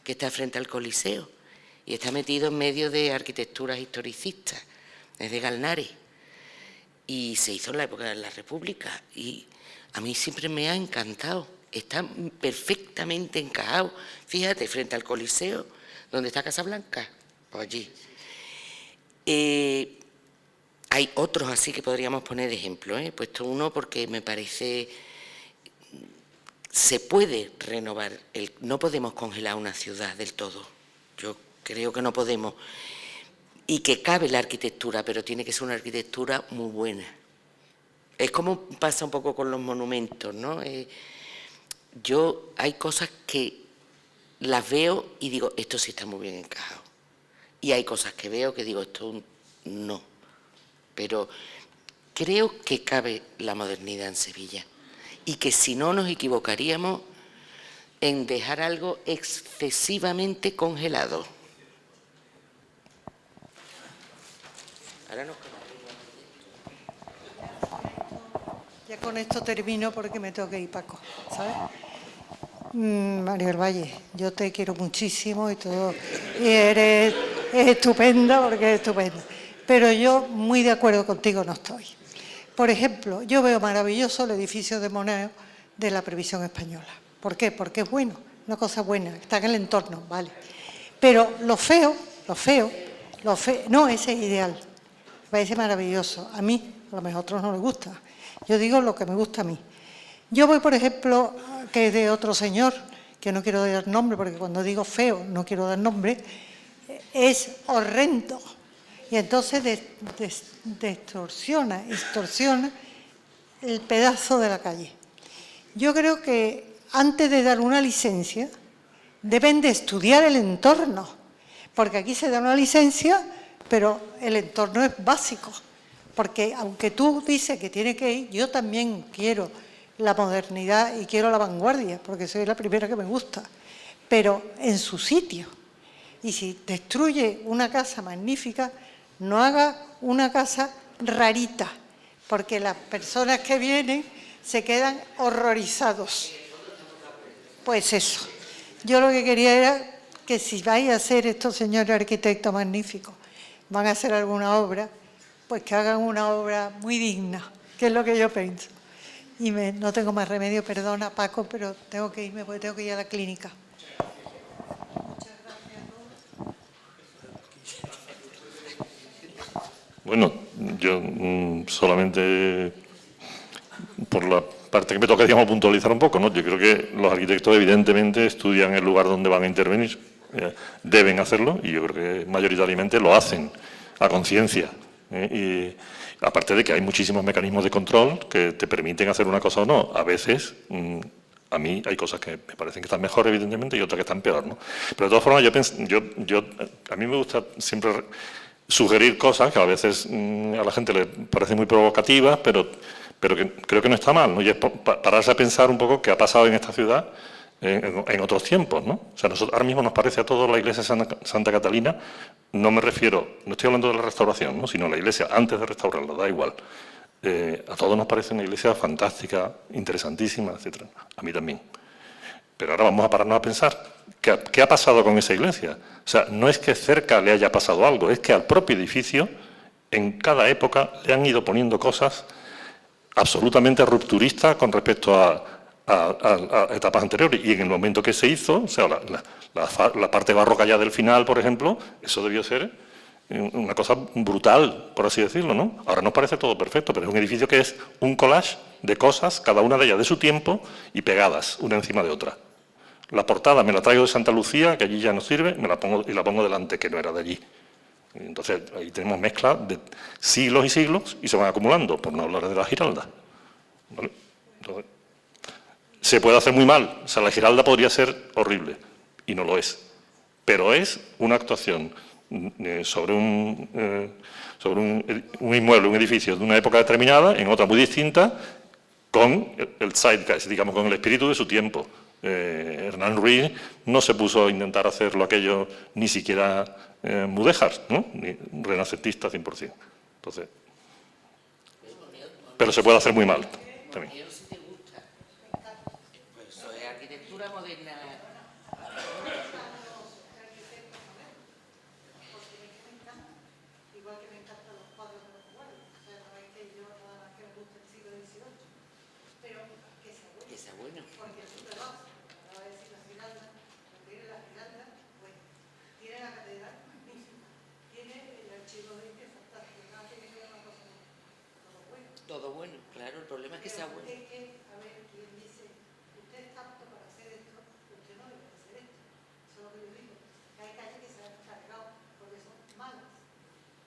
que está frente al Coliseo, y está metido en medio de arquitecturas historicistas, es de Galnares, y se hizo en la época de la República, y a mí siempre me ha encantado, está perfectamente encajado, fíjate, frente al Coliseo, donde está Casablanca, pues allí. Hay otros así que podríamos poner de ejemplo, He puesto uno porque me parece... Se puede renovar, no podemos congelar una ciudad del todo, yo creo que no podemos, y que cabe la arquitectura, pero tiene que ser una arquitectura muy buena. Es como pasa un poco con los monumentos, ¿no? Hay cosas que las veo y digo, esto sí está muy bien encajado, y hay cosas que veo que digo, esto no, pero creo que cabe la modernidad en Sevilla. Y que si no nos equivocaríamos en dejar algo excesivamente congelado. Ahora nos Ya con esto termino porque me tengo que ir, Paco, ¿sabes? Mario del Valle, yo te quiero muchísimo y todo, y eres estupenda porque eres estupenda, pero yo muy de acuerdo contigo no estoy. Por ejemplo, yo veo maravilloso el edificio de Moneo de la Previsión Española. ¿Por qué? Porque es bueno, una cosa buena, está en el entorno, vale. Pero lo feo, no, ese es ideal, me parece maravilloso. A mí, a lo mejor a otros no les gusta. Yo digo lo que me gusta a mí. Yo voy, por ejemplo, que es de otro señor, que no quiero dar nombre, porque cuando digo feo no quiero dar nombre, es horrendo. Y entonces distorsiona el pedazo de la calle. Yo creo que antes de dar una licencia deben de estudiar el entorno, porque aquí se da una licencia, pero el entorno es básico, porque aunque tú dices que tiene que ir, yo también quiero la modernidad y quiero la vanguardia, porque soy la primera que me gusta, pero en su sitio. Y si destruye una casa magnífica, no haga una casa rarita, porque las personas que vienen se quedan horrorizados. Pues eso. Yo lo que quería era que si vais a hacer estos señores arquitectos magníficos, van a hacer alguna obra, pues que hagan una obra muy digna, que es lo que yo pienso. Y no tengo más remedio, perdona Paco, pero tengo que irme porque tengo que ir a la clínica. Bueno, yo solamente por la parte que me toca, digamos, puntualizar un poco, ¿no? Yo creo que los arquitectos evidentemente estudian el lugar donde van a intervenir, deben hacerlo y yo creo que mayoritariamente lo hacen a conciencia. Y aparte de que hay muchísimos mecanismos de control que te permiten hacer una cosa o no, a veces... A mí hay cosas que me parecen que están mejor, evidentemente, y otras que están peor, ¿no? Pero de todas formas, a mí me gusta siempre sugerir cosas que a veces a la gente le parecen muy provocativas, pero que creo que no está mal, ¿no? Y es pararse a pensar un poco qué ha pasado en esta ciudad en otros tiempos, ¿no? O sea, ahora mismo nos parece a todos la iglesia de Santa Catalina, no estoy hablando de la restauración, ¿no? Sino la iglesia antes de restaurarla, da igual. A todos nos parece una iglesia fantástica, interesantísima, etc. A mí también. Pero ahora vamos a pararnos a pensar, ¿qué ha pasado con esa iglesia? O sea, no es que cerca le haya pasado algo, es que al propio edificio, en cada época, le han ido poniendo cosas absolutamente rupturistas con respecto a etapas anteriores. Y en el momento que se hizo, o sea, la parte barroca ya del final, por ejemplo, eso debió ser una cosa brutal, por así decirlo, ¿no? Ahora nos parece todo perfecto, pero es un edificio que es un collage de cosas, cada una de ellas de su tiempo, y pegadas, una encima de otra. La portada me la traigo de Santa Lucía, que allí ya no sirve, me la pongo, y la pongo delante, que no era de allí. Entonces, ahí tenemos mezcla de siglos y siglos, y se van acumulando, por no hablar de la Giralda. ¿Vale? Entonces, se puede hacer muy mal. O sea, la Giralda podría ser horrible, y no lo es. Pero es una actuación sobre un inmueble, un edificio de una época determinada, en otra muy distinta, con el zeitgeist, digamos, con el espíritu de su tiempo. Hernán Ruiz no se puso a intentar hacerlo aquello ni siquiera mudéjar, ¿no? Ni renacentista 100%. Entonces, pero se puede hacer muy mal también. Si te gusta, pues eso es arquitectura moderna. Igual que me encantan los cuadros de los cuadros, o sea, no es que yo nada más que me guste el siglo XVIII, pero que sea bueno. Que sea bueno. Porque tú te vas, a decir la Giralda, tiene la Giralda, pues tiene la catedral magnífica, tiene el archivo de que es fantástico, nada tiene que ver una cosa con todo bueno. Todo bueno, claro, el problema es que sea bueno. Es que, a ver, quien dice, usted es apto para hacer esto, usted no debe hacer esto. Eso es lo que yo digo, que hay calles que se han cargado porque son malas.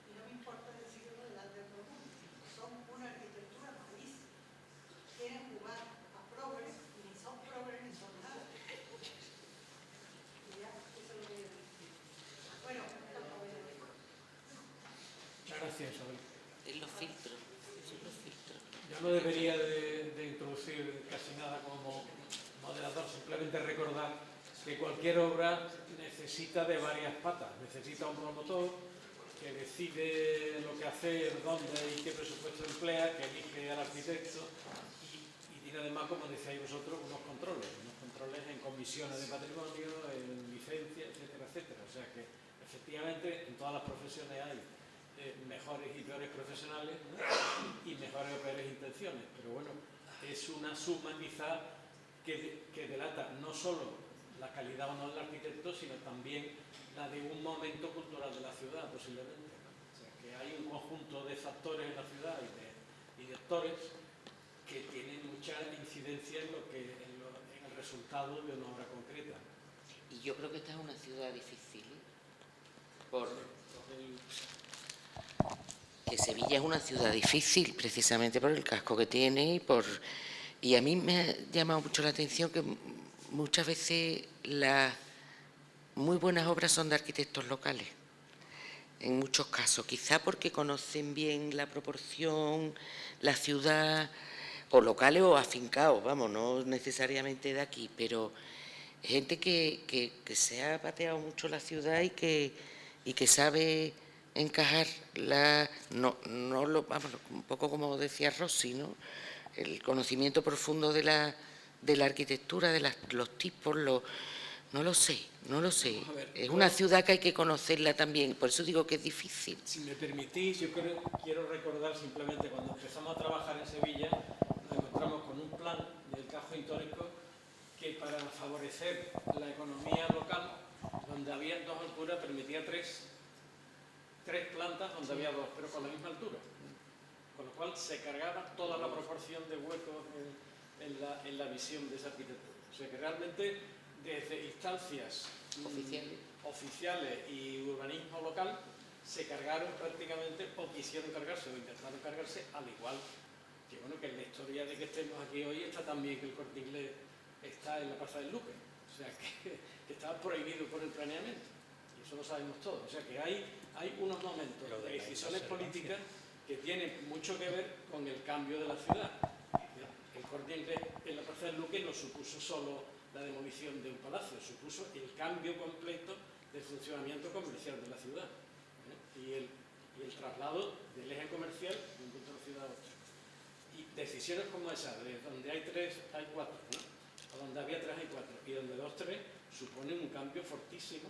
Y no me importa decirlo delante de todo el mundo. Son una arquitectura malísima. Quieren jugar a progres, ni son progres ni son nada. Y ya, eso es lo que yo digo. Bueno, Muchas gracias, Isabel. Es los filtros, son los filtros. Yo no debería de introducir casi nada como moderador, simplemente recordar que cualquier obra necesita de varias patas. Necesita un promotor que decide lo que hacer, dónde y qué presupuesto emplea, que elige al arquitecto y tiene además, como decíais vosotros, unos controles en comisiones de patrimonio, en licencias, etcétera, etcétera. O sea que efectivamente en todas las profesiones hay mejores y peores profesionales, ¿no? Y mejores o peores intenciones, pero bueno, es una suma quizá que delata no solo la calidad o no del arquitecto, sino también la de un momento cultural de la ciudad, posiblemente, ¿no? O sea, que hay un conjunto de factores en la ciudad y de actores que tienen mucha incidencia en el resultado de una obra concreta. Y yo creo que esta es una ciudad difícil, que Sevilla es una ciudad difícil, precisamente por el casco que tiene y a mí me ha llamado mucho la atención que muchas veces las muy buenas obras son de arquitectos locales, en muchos casos, quizá porque conocen bien la proporción, la ciudad, o locales o afincados, vamos, no necesariamente de aquí, pero gente que se ha pateado mucho la ciudad y que sabe encajar vamos, un poco como decía Rossi, ¿no? El conocimiento profundo de la arquitectura, de los tipos, no lo sé. Es una ciudad que hay que conocerla también, por eso digo que es difícil. Si me permitís, yo quiero recordar simplemente cuando empezamos a trabajar en Sevilla, nos encontramos con un plan del casco histórico que para favorecer la economía local, donde había 2 alturas, permitía 3 plantas donde había 2, pero con la misma altura. Con lo cual se cargaba toda la proporción de huecos en la visión de esa arquitectura. O sea que realmente desde instancias oficiales y urbanismo local se cargaron prácticamente, o quisieron cargarse, o intentaron cargarse, al igual que, bueno, que en la historia de que estemos aquí hoy está también que el Corte Inglés está en la Plaza del Luque. O sea que estaba prohibido por el planeamiento. Y eso lo sabemos todos. O sea que hay unos momentos de decisiones políticas que tienen mucho que ver con el cambio de la ciudad. El Corte Inglés en la Plaza del Luque no supuso solo la demolición de un palacio, supuso el cambio completo del funcionamiento comercial de la ciudad, y el traslado del eje comercial de un punto de la ciudad a otro. Y decisiones como esa, de donde hay 3, hay 4, ¿no? O donde había 3, hay 4, y donde 2, 3 suponen un cambio fortísimo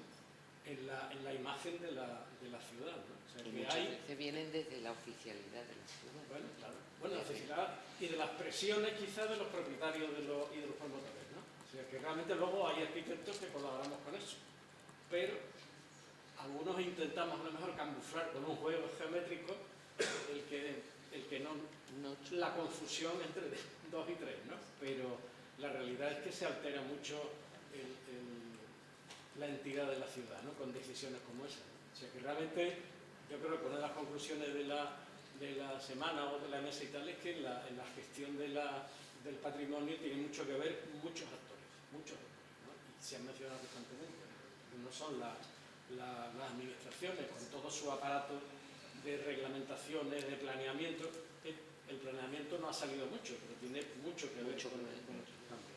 en la imagen de la ciudad, ¿no? O sea, que hay... veces vienen desde la oficialidad de la ciudad. Bueno, claro. Bueno, la oficialidad y de las presiones quizás de los propietarios y de los promotores, ¿no? O sea, que realmente luego hay arquitectos que colaboramos con eso. Pero algunos intentamos a lo mejor camuflar con un juego geométrico el que la confusión entre 2 y 3, ¿no? Pero la realidad es que se altera mucho la entidad de la ciudad, ¿no? Con decisiones como esa, ¿no? O sea que realmente yo creo que una de las conclusiones de la semana o de la mesa y tal es que en la gestión del patrimonio tiene mucho que ver muchos actores, ¿no? Y se han mencionado constantemente. Uno son las administraciones con todo su aparato de reglamentaciones, de planeamiento. El planeamiento no ha salido mucho, pero tiene mucho que ver con otros cambios.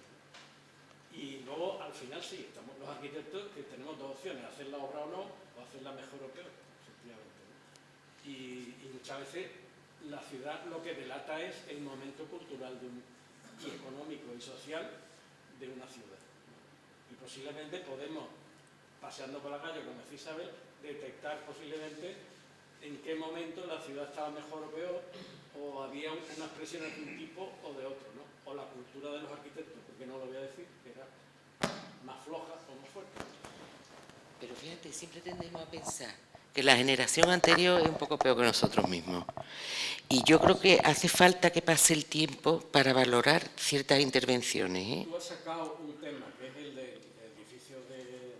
Y luego, al final, sí, estamos los arquitectos que tenemos dos opciones, hacer la obra o no, o hacerla mejor o peor, efectivamente, ¿no? Y muchas veces la ciudad lo que delata es el momento cultural y económico y social de una ciudad. Y posiblemente podemos, paseando por la calle, como decía Isabel, detectar posiblemente en qué momento la ciudad estaba mejor o peor, o había unas presiones de un tipo o de otro, ¿no? O la cultura de los arquitectos, porque no lo voy a decir, que era más floja o más fuerte. Pero fíjate, siempre tendemos a pensar que la generación anterior es un poco peor que nosotros mismos. Y yo creo que hace falta que pase el tiempo para valorar ciertas intervenciones, ¿eh? Tú has sacado un tema, que es el del edificio de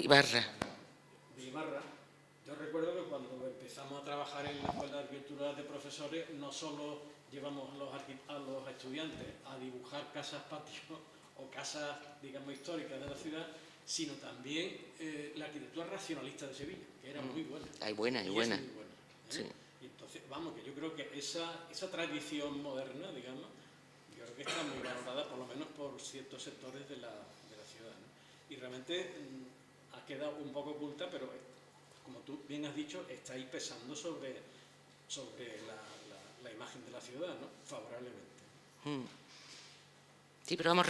Ibarra. Yo recuerdo que cuando empezamos a trabajar en la Escuela de Arquitectura de Profesores, no solo llevamos a los estudiantes a dibujar casas patio o casas, digamos, históricas de la ciudad, sino también la arquitectura racionalista de Sevilla, que era muy buena. Hay buena, hay y buena. Es muy buena, ¿eh? Sí. Y entonces, vamos, que yo creo que esa tradición moderna, digamos, yo creo que está muy valorada, por lo menos por ciertos sectores de la ciudad, ¿no? Y realmente ha quedado un poco oculta, pero como tú bien has dicho, está ahí pesando sobre la imagen de la ciudad, ¿no? Favorablemente. Sí, pero vamos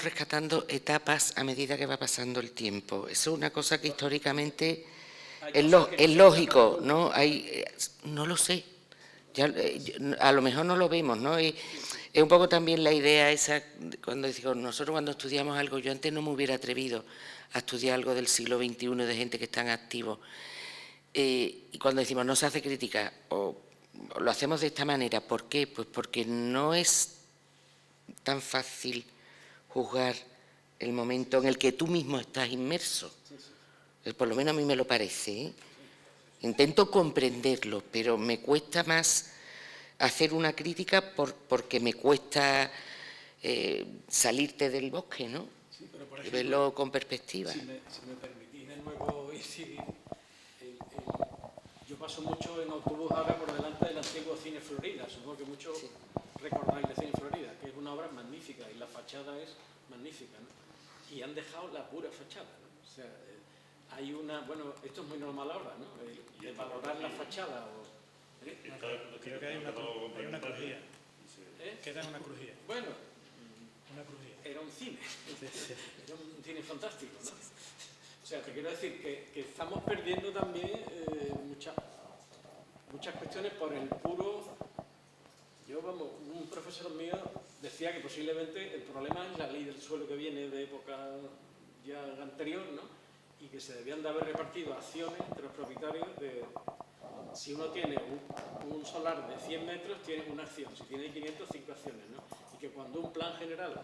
rescatando etapas a medida que va pasando el tiempo. Eso es una cosa que históricamente es lógico, ¿no? No lo sé. A lo mejor no lo vemos, ¿no? Y es un poco también la idea esa, nosotros cuando estudiamos algo, yo antes no me hubiera atrevido a estudiar algo del siglo XXI de gente que están activos. Y cuando decimos no se hace crítica, o lo hacemos de esta manera, ¿por qué? Pues porque no es tan fácil juzgar el momento en el que tú mismo estás inmerso. Por lo menos a mí me lo parece, ¿eh? Intento comprenderlo, pero me cuesta más hacer una crítica porque me cuesta salirte del bosque, ¿no? Sí, pero por Y ejemplo, verlo con perspectiva. Si me permitís de nuevo incidir, yo paso mucho en autobús ahora por delante del antiguo Cine Florida, supongo que muchos recordáis el Cine Florida, que es una obra magnífica y la fachada es magnífica, ¿no? Y han dejado la pura fachada, ¿no? O sea, hay una, bueno, esto es muy normal ahora, ¿no? De valorar la fachada o... Creo que hay una crujía. Queda una crujía. Bueno, Una crujía. era un cine, era un cine fantástico, ¿no? O sea, te quiero decir que estamos perdiendo también muchas cuestiones por el puro... un profesor mío decía que posiblemente el problema es la ley del suelo que viene de época ya anterior, ¿no? Y que se debían de haber repartido acciones entre los propietarios de... Si uno tiene un solar de 100 metros, tiene una acción. Si tiene 500, 5 acciones, ¿no? Y que cuando un plan general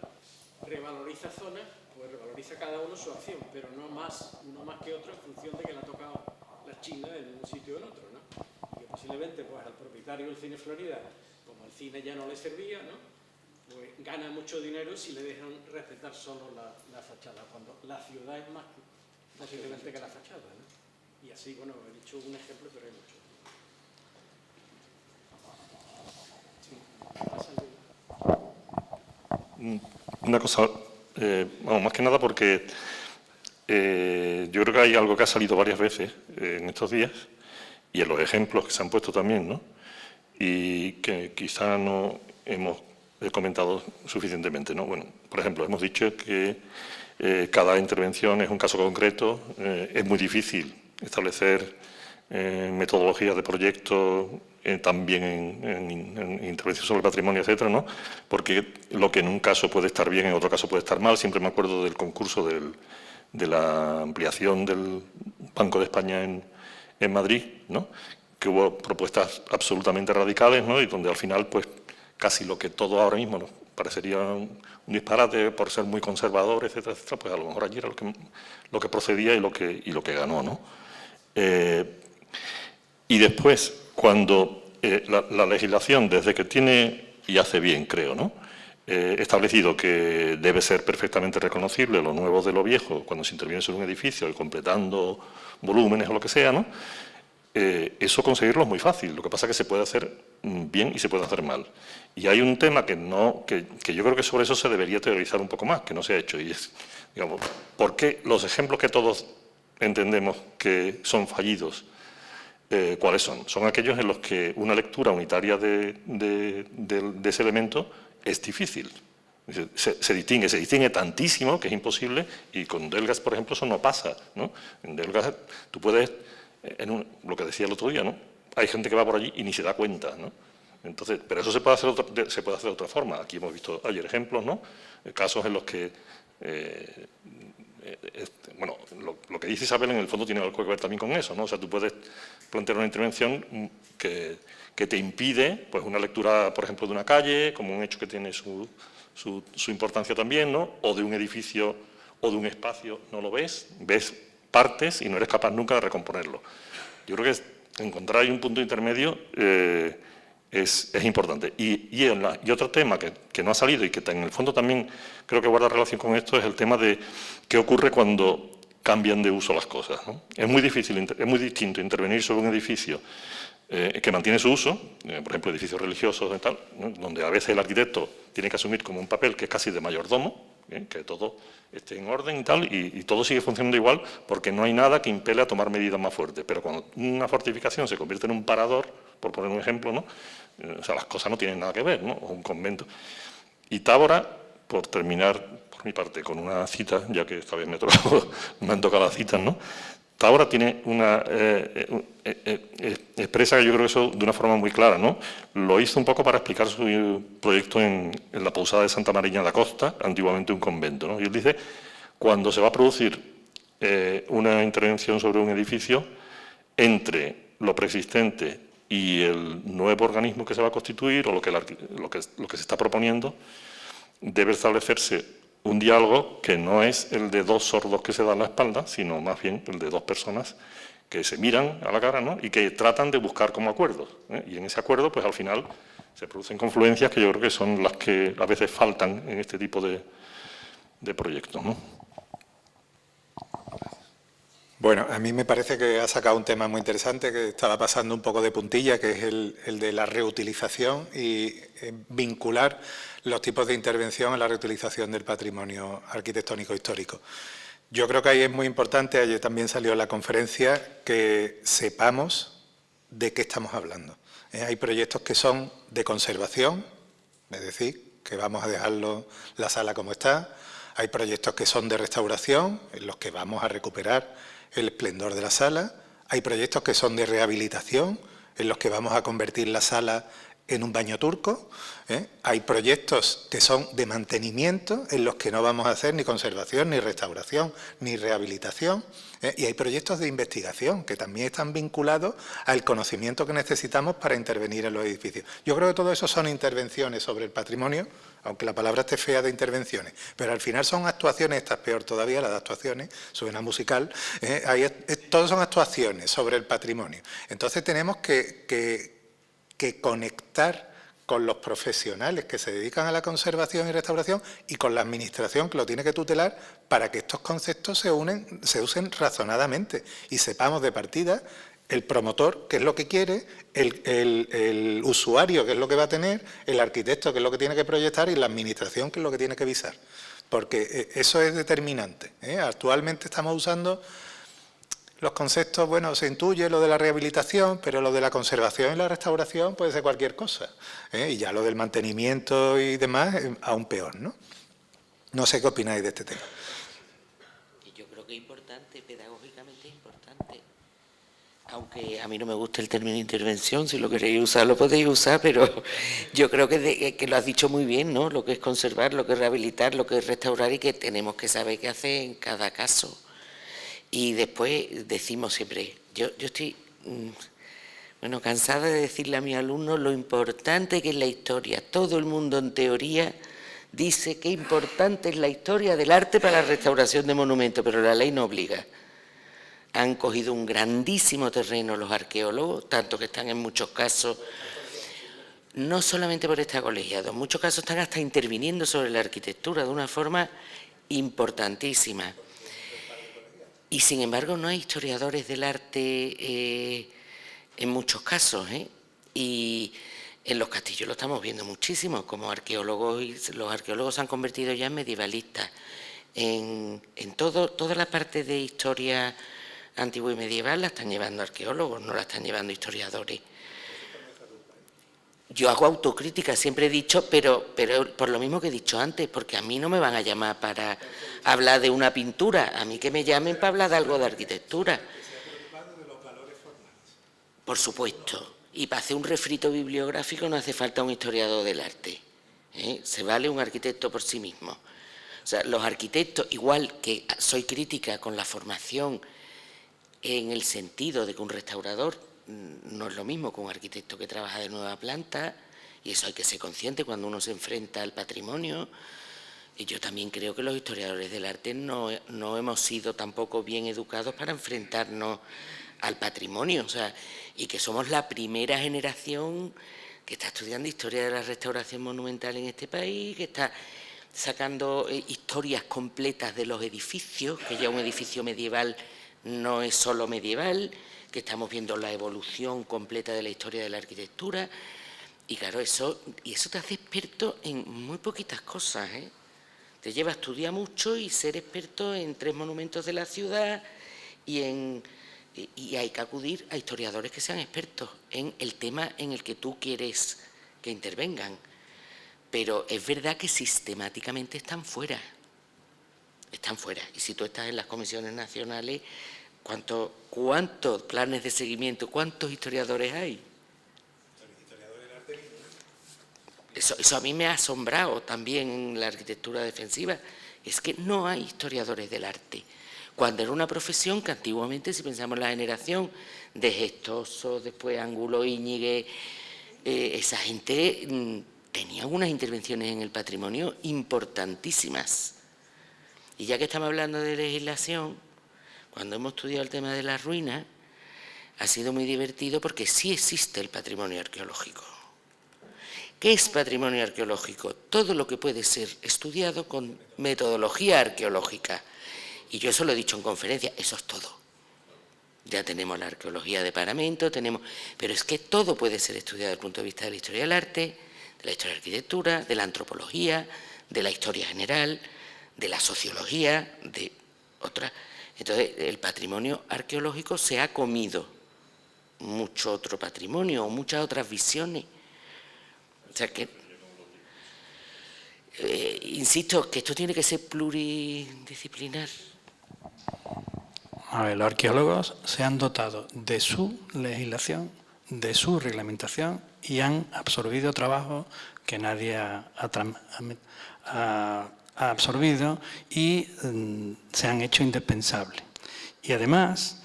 revaloriza zonas, pues revaloriza cada uno su acción, pero no más uno más que otro en función de que le ha tocado la China en un sitio o en otro, ¿no? Y que posiblemente pues, al propietario del Cine Florida, como el cine ya no le servía, ¿no? Pues gana mucho dinero si le dejan respetar solo la fachada, cuando la ciudad es más posiblemente que la fachada, ¿no? Y así, bueno, he dicho un ejemplo, pero hay muchos. Una cosa, más que nada porque yo creo que hay algo que ha salido varias veces en estos días y en los ejemplos que se han puesto también, ¿no? Y que quizá no hemos comentado suficientemente, ¿no? Bueno, por ejemplo, hemos dicho que cada intervención es un caso concreto, es muy difícil establecer metodologías de proyecto también en intervención sobre el patrimonio, etcétera, ¿no? Porque lo que en un caso puede estar bien, en otro caso puede estar mal. Siempre me acuerdo del concurso de la ampliación del Banco de España en en Madrid, ¿no? Que hubo propuestas absolutamente radicales, ¿no? Y donde al final, pues, casi lo que todo ahora mismo nos parecería un disparate por ser muy conservador, etcétera, etcétera, pues a lo mejor allí era lo que procedía y lo que ganó, ¿no? Y después, cuando la legislación, desde que tiene, y hace bien, creo, ¿no?, establecido que debe ser perfectamente reconocible lo nuevo de lo viejo cuando se interviene sobre un edificio y completando volúmenes o lo que sea, ¿no?, eso conseguirlo es muy fácil. Lo que pasa es que se puede hacer bien y se puede hacer mal. Y hay un tema que yo creo que sobre eso se debería teorizar un poco más, que no se ha hecho, y es, digamos, ¿por qué los ejemplos que todos entendemos que son fallidos, cuáles son? Son aquellos en los que una lectura unitaria de ese elemento es difícil. Se distingue tantísimo que es imposible, y con Delgas, por ejemplo, eso no pasa, ¿no? En Delgas tú puedes, lo que decía el otro día, ¿no?, hay gente que va por allí y ni se da cuenta, ¿no? Entonces, pero eso se puede hacer de otra forma. Aquí hemos visto ayer ejemplos, ¿no?, casos en los que bueno, lo que dice Isabel en el fondo tiene algo que ver también con eso, ¿no? O sea, tú puedes plantear una intervención que te impide, pues, una lectura, por ejemplo, de una calle, como un hecho que tiene su importancia también, ¿no?, o de un edificio o de un espacio, no lo ves partes y no eres capaz nunca de recomponerlo. Yo creo que encontrar ahí un punto intermedio es importante. Y otro tema que no ha salido y que en el fondo también creo que guarda relación con esto es el tema de qué ocurre cuando cambian de uso las cosas, ¿no? Es muy distinto intervenir sobre un edificio que mantiene su uso, por ejemplo, edificios religiosos y tal, ¿no?, donde a veces el arquitecto tiene que asumir como un papel que es casi de mayordomo, que todo esté en orden y tal, y todo sigue funcionando igual porque no hay nada que impele a tomar medidas más fuertes. Pero cuando una fortificación se convierte en un parador, por poner un ejemplo, ¿no?, o sea, las cosas no tienen nada que ver, ¿no?, o un convento. Y Tábora, por terminar por mi parte con una cita, ya que esta vez me han tocado las citas, ¿no?, Tábora tiene una expresa, yo creo que eso de una forma muy clara, ¿no? Lo hizo un poco para explicar su proyecto en la Pousada de Santa Mariña da Costa, antiguamente un convento, ¿no? Y él dice, cuando se va a producir una intervención sobre un edificio, entre lo preexistente y el nuevo organismo que se va a constituir, o lo que se está proponiendo, debe establecerse un diálogo que no es el de dos sordos que se dan la espalda, sino más bien el de dos personas que se miran a la cara, ¿no?, y que tratan de buscar como acuerdos, ¿eh? Y en ese acuerdo, pues al final se producen confluencias que yo creo que son las que a veces faltan en este tipo de proyectos, ¿no? Bueno, a mí me parece que ha sacado un tema muy interesante que estaba pasando un poco de puntilla, que es el de la reutilización y vincular los tipos de intervención a la reutilización del patrimonio arquitectónico histórico. Yo creo que ahí es muy importante, ayer también salió en la conferencia, que sepamos de qué estamos hablando. Hay proyectos que son de conservación, es decir, que vamos a dejarlo la sala como está. Hay proyectos que son de restauración, en los que vamos a recuperar el esplendor de la sala. Hay proyectos que son de rehabilitación, en los que vamos a convertir la sala en un baño turco. Hay proyectos que son de mantenimiento, en los que no vamos a hacer ni conservación, ni restauración, ni rehabilitación. Y hay proyectos de investigación que también están vinculados al conocimiento que necesitamos para intervenir en los edificios. Yo creo que todo eso son intervenciones sobre el patrimonio, aunque la palabra esté fea de intervenciones, pero al final son actuaciones, esta es peor todavía, la de actuaciones, suena musical, todos son actuaciones sobre el patrimonio. Entonces tenemos que conectar con los profesionales que se dedican a la conservación y restauración y con la administración que lo tiene que tutelar para que estos conceptos se usen razonadamente y sepamos de partida el promotor qué es lo que quiere, el usuario qué es lo que va a tener, el arquitecto qué es lo que tiene que proyectar y la administración qué es lo que tiene que visar. Porque eso es determinante. Actualmente estamos usando los conceptos, bueno, se intuye lo de la rehabilitación, pero lo de la conservación y la restauración puede ser cualquier cosa. Y ya lo del mantenimiento y demás, aún peor, ¿no? No sé qué opináis de este tema. Yo creo que es importante, pedagógicamente es importante. Aunque a mí no me gusta el término intervención, si lo queréis usar lo podéis usar, pero yo creo que lo has dicho muy bien, ¿no? Lo que es conservar, lo que es rehabilitar, lo que es restaurar y que tenemos que saber qué hacer en cada caso. Y después decimos siempre, yo estoy bueno, cansada de decirle a mis alumnos lo importante que es la historia. Todo el mundo en teoría dice qué importante es la historia del arte para la restauración de monumentos, pero la ley no obliga. Han cogido un grandísimo terreno los arqueólogos, tanto que están en muchos casos, no solamente por estar colegiados, en muchos casos están hasta interviniendo sobre la arquitectura de una forma importantísima. Y sin embargo no hay historiadores del arte en muchos casos, y en los castillos lo estamos viendo muchísimo, como arqueólogos, y los arqueólogos se han convertido ya en medievalistas. En toda la parte de historia antigua y medieval la están llevando arqueólogos, no la están llevando historiadores. Yo hago autocrítica, siempre he dicho, pero por lo mismo que he dicho antes, porque a mí no me van a llamar para hablar de una pintura, a mí que me llamen para hablar de algo de arquitectura. Por supuesto, y para hacer un refrito bibliográfico no hace falta un historiador del arte, se vale un arquitecto por sí mismo. O sea, los arquitectos, igual que soy crítica con la formación en el sentido de que un restaurador no es lo mismo que un arquitecto que trabaja de nueva planta, y eso hay que ser consciente cuando uno se enfrenta al patrimonio. Y yo también creo que los historiadores del arte no hemos sido tampoco bien educados para enfrentarnos al patrimonio, o sea, y que somos la primera generación que está estudiando historia de la restauración monumental en este país, que está sacando historias completas de los edificios, que ya un edificio medieval no es solo medieval, que estamos viendo la evolución completa de la historia de la arquitectura, y claro, eso te hace experto en muy poquitas cosas, Te lleva a estudiar mucho y ser experto en 3 monumentos de la ciudad, y hay que acudir a historiadores que sean expertos en el tema en el que tú quieres que intervengan. Pero es verdad que sistemáticamente están fuera. Y si tú estás en las comisiones nacionales, ¿cuántos planes de seguimiento, cuántos historiadores hay? Eso a mí me ha asombrado también en la arquitectura defensiva. Es que no hay historiadores del arte. Cuando era una profesión que antiguamente, si pensamos en la generación de Gestoso, después Angulo Íñiguez, esa gente tenía unas intervenciones en el patrimonio importantísimas. Y ya que estamos hablando de legislación, cuando hemos estudiado el tema de las ruinas, ha sido muy divertido porque sí existe el patrimonio arqueológico. ¿Qué es patrimonio arqueológico? Todo lo que puede ser estudiado con metodología arqueológica. Y yo eso lo he dicho en conferencia, eso es todo. Ya tenemos la arqueología de paramento, pero es que todo puede ser estudiado desde el punto de vista de la historia del arte, de la historia de la arquitectura, de la antropología, de la historia general, de la sociología, de otras. Entonces, el patrimonio arqueológico se ha comido mucho otro patrimonio o muchas otras visiones. O sea que, insisto, que esto tiene que ser pluridisciplinar. A ver, los arqueólogos se han dotado de su legislación, de su reglamentación, y han absorbido trabajo que nadie ha absorbido, y se han hecho indispensables. Y además,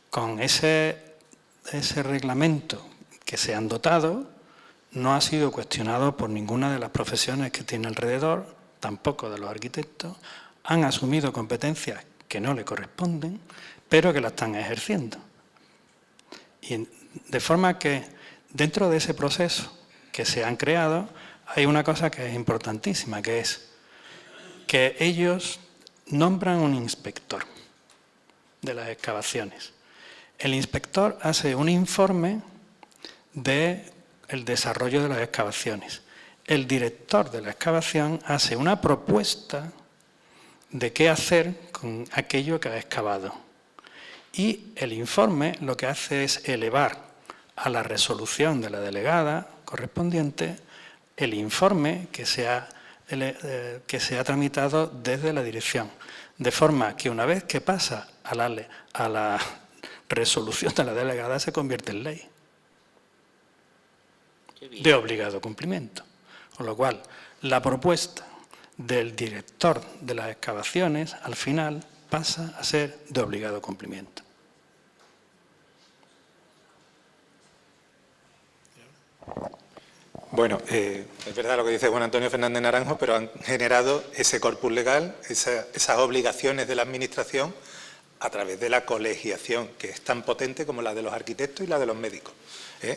con ese reglamento que se han dotado, no ha sido cuestionado por ninguna de las profesiones que tiene alrededor, tampoco de los arquitectos. Han asumido competencias que no le corresponden, pero que la están ejerciendo. Y de forma que dentro de ese proceso que se han creado, hay una cosa que es importantísima, que es que ellos nombran un inspector de las excavaciones. El inspector hace un informe del desarrollo de las excavaciones. El director de la excavación hace una propuesta de qué hacer con aquello que ha excavado. Y el informe lo que hace es elevar a la resolución de la delegada correspondiente el informe que se ha tramitado desde la dirección. De forma que una vez que pasa a la resolución de la delegada se convierte en ley de obligado cumplimiento. Con lo cual, la propuesta del director de las excavaciones, al final, pasa a ser de obligado cumplimiento. Bueno, es verdad lo que dice Juan Antonio Fernández Naranjo, pero han generado ese corpus legal, esas obligaciones de la Administración a través de la colegiación, que es tan potente como la de los arquitectos y la de los médicos.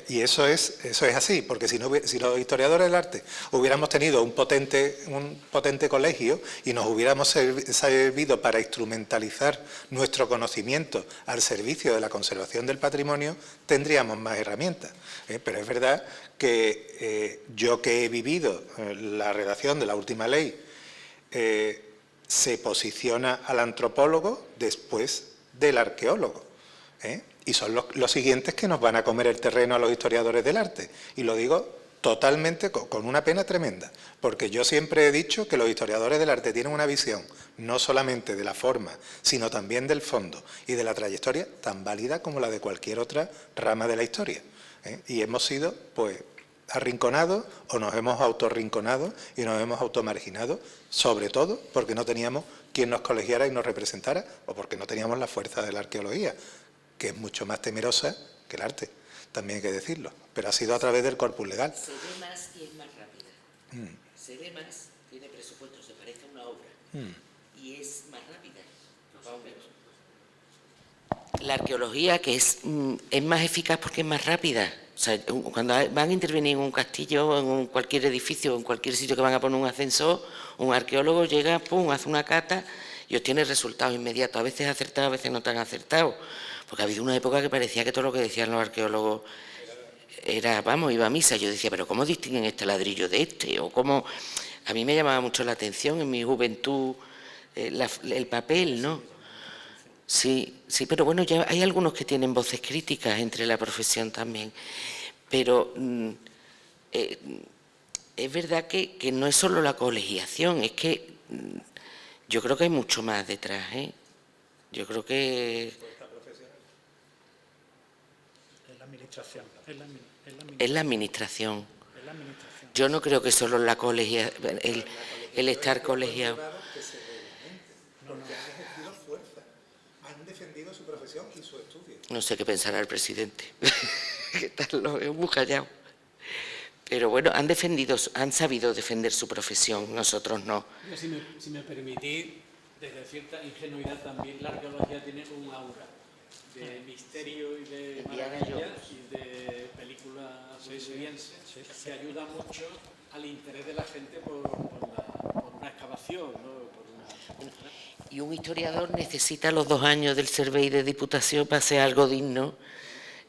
Y eso es así, porque si los historiadores del arte hubiéramos tenido un potente colegio y nos hubiéramos servido para instrumentalizar nuestro conocimiento al servicio de la conservación del patrimonio, tendríamos más herramientas. Pero es verdad que yo que he vivido la redacción de la última ley, se posiciona al antropólogo después del arqueólogo. Y son los siguientes que nos van a comer el terreno a los historiadores del arte. Y lo digo totalmente con una pena tremenda, porque yo siempre he dicho que los historiadores del arte tienen una visión no solamente de la forma, sino también del fondo y de la trayectoria tan válida como la de cualquier otra rama de la historia. Y hemos sido, pues, arrinconados o nos hemos autorrinconado y nos hemos automarginado, sobre todo porque no teníamos quien nos colegiara y nos representara, o porque no teníamos la fuerza de la arqueología, que es mucho más temerosa que el arte, también hay que decirlo, pero ha sido a través del corpus legal. Se ve más y es más rápida. Se ve más, tiene presupuesto, se parece a una obra y es más rápida. La arqueología, que es más eficaz porque es más rápida. O sea, cuando van a intervenir en un castillo, en cualquier edificio, en cualquier sitio que van a poner un ascensor, un arqueólogo llega, pum, hace una cata y obtiene resultados inmediatos, a veces acertados, a veces no tan acertados. Porque ha habido una época que parecía que todo lo que decían los arqueólogos era, vamos, iba a misa. Yo decía, pero ¿cómo distinguen este ladrillo de este? O cómo... A mí me llamaba mucho la atención en mi juventud el papel, ¿no? Sí, pero bueno, ya hay algunos que tienen voces críticas entre la profesión también. Pero es verdad que no es solo la colegiación, es que yo creo que hay mucho más detrás, ¿eh? Yo creo que... Es la administración. Yo no creo que solo la colegia, el estar colegiado. Han defendido su profesión y su estudio. No sé qué pensará el presidente. ¿Qué tal? Lo veo muy callado. Pero bueno, han sabido defender su profesión, nosotros no. Si me permitís, desde cierta ingenuidad también, la arqueología tiene un aura de misterio y de maravilla y de película hollywoodiense que ayuda mucho al interés de la gente por una excavación, ¿no? Y un historiador necesita los 2 años del Servei de Diputación para hacer algo digno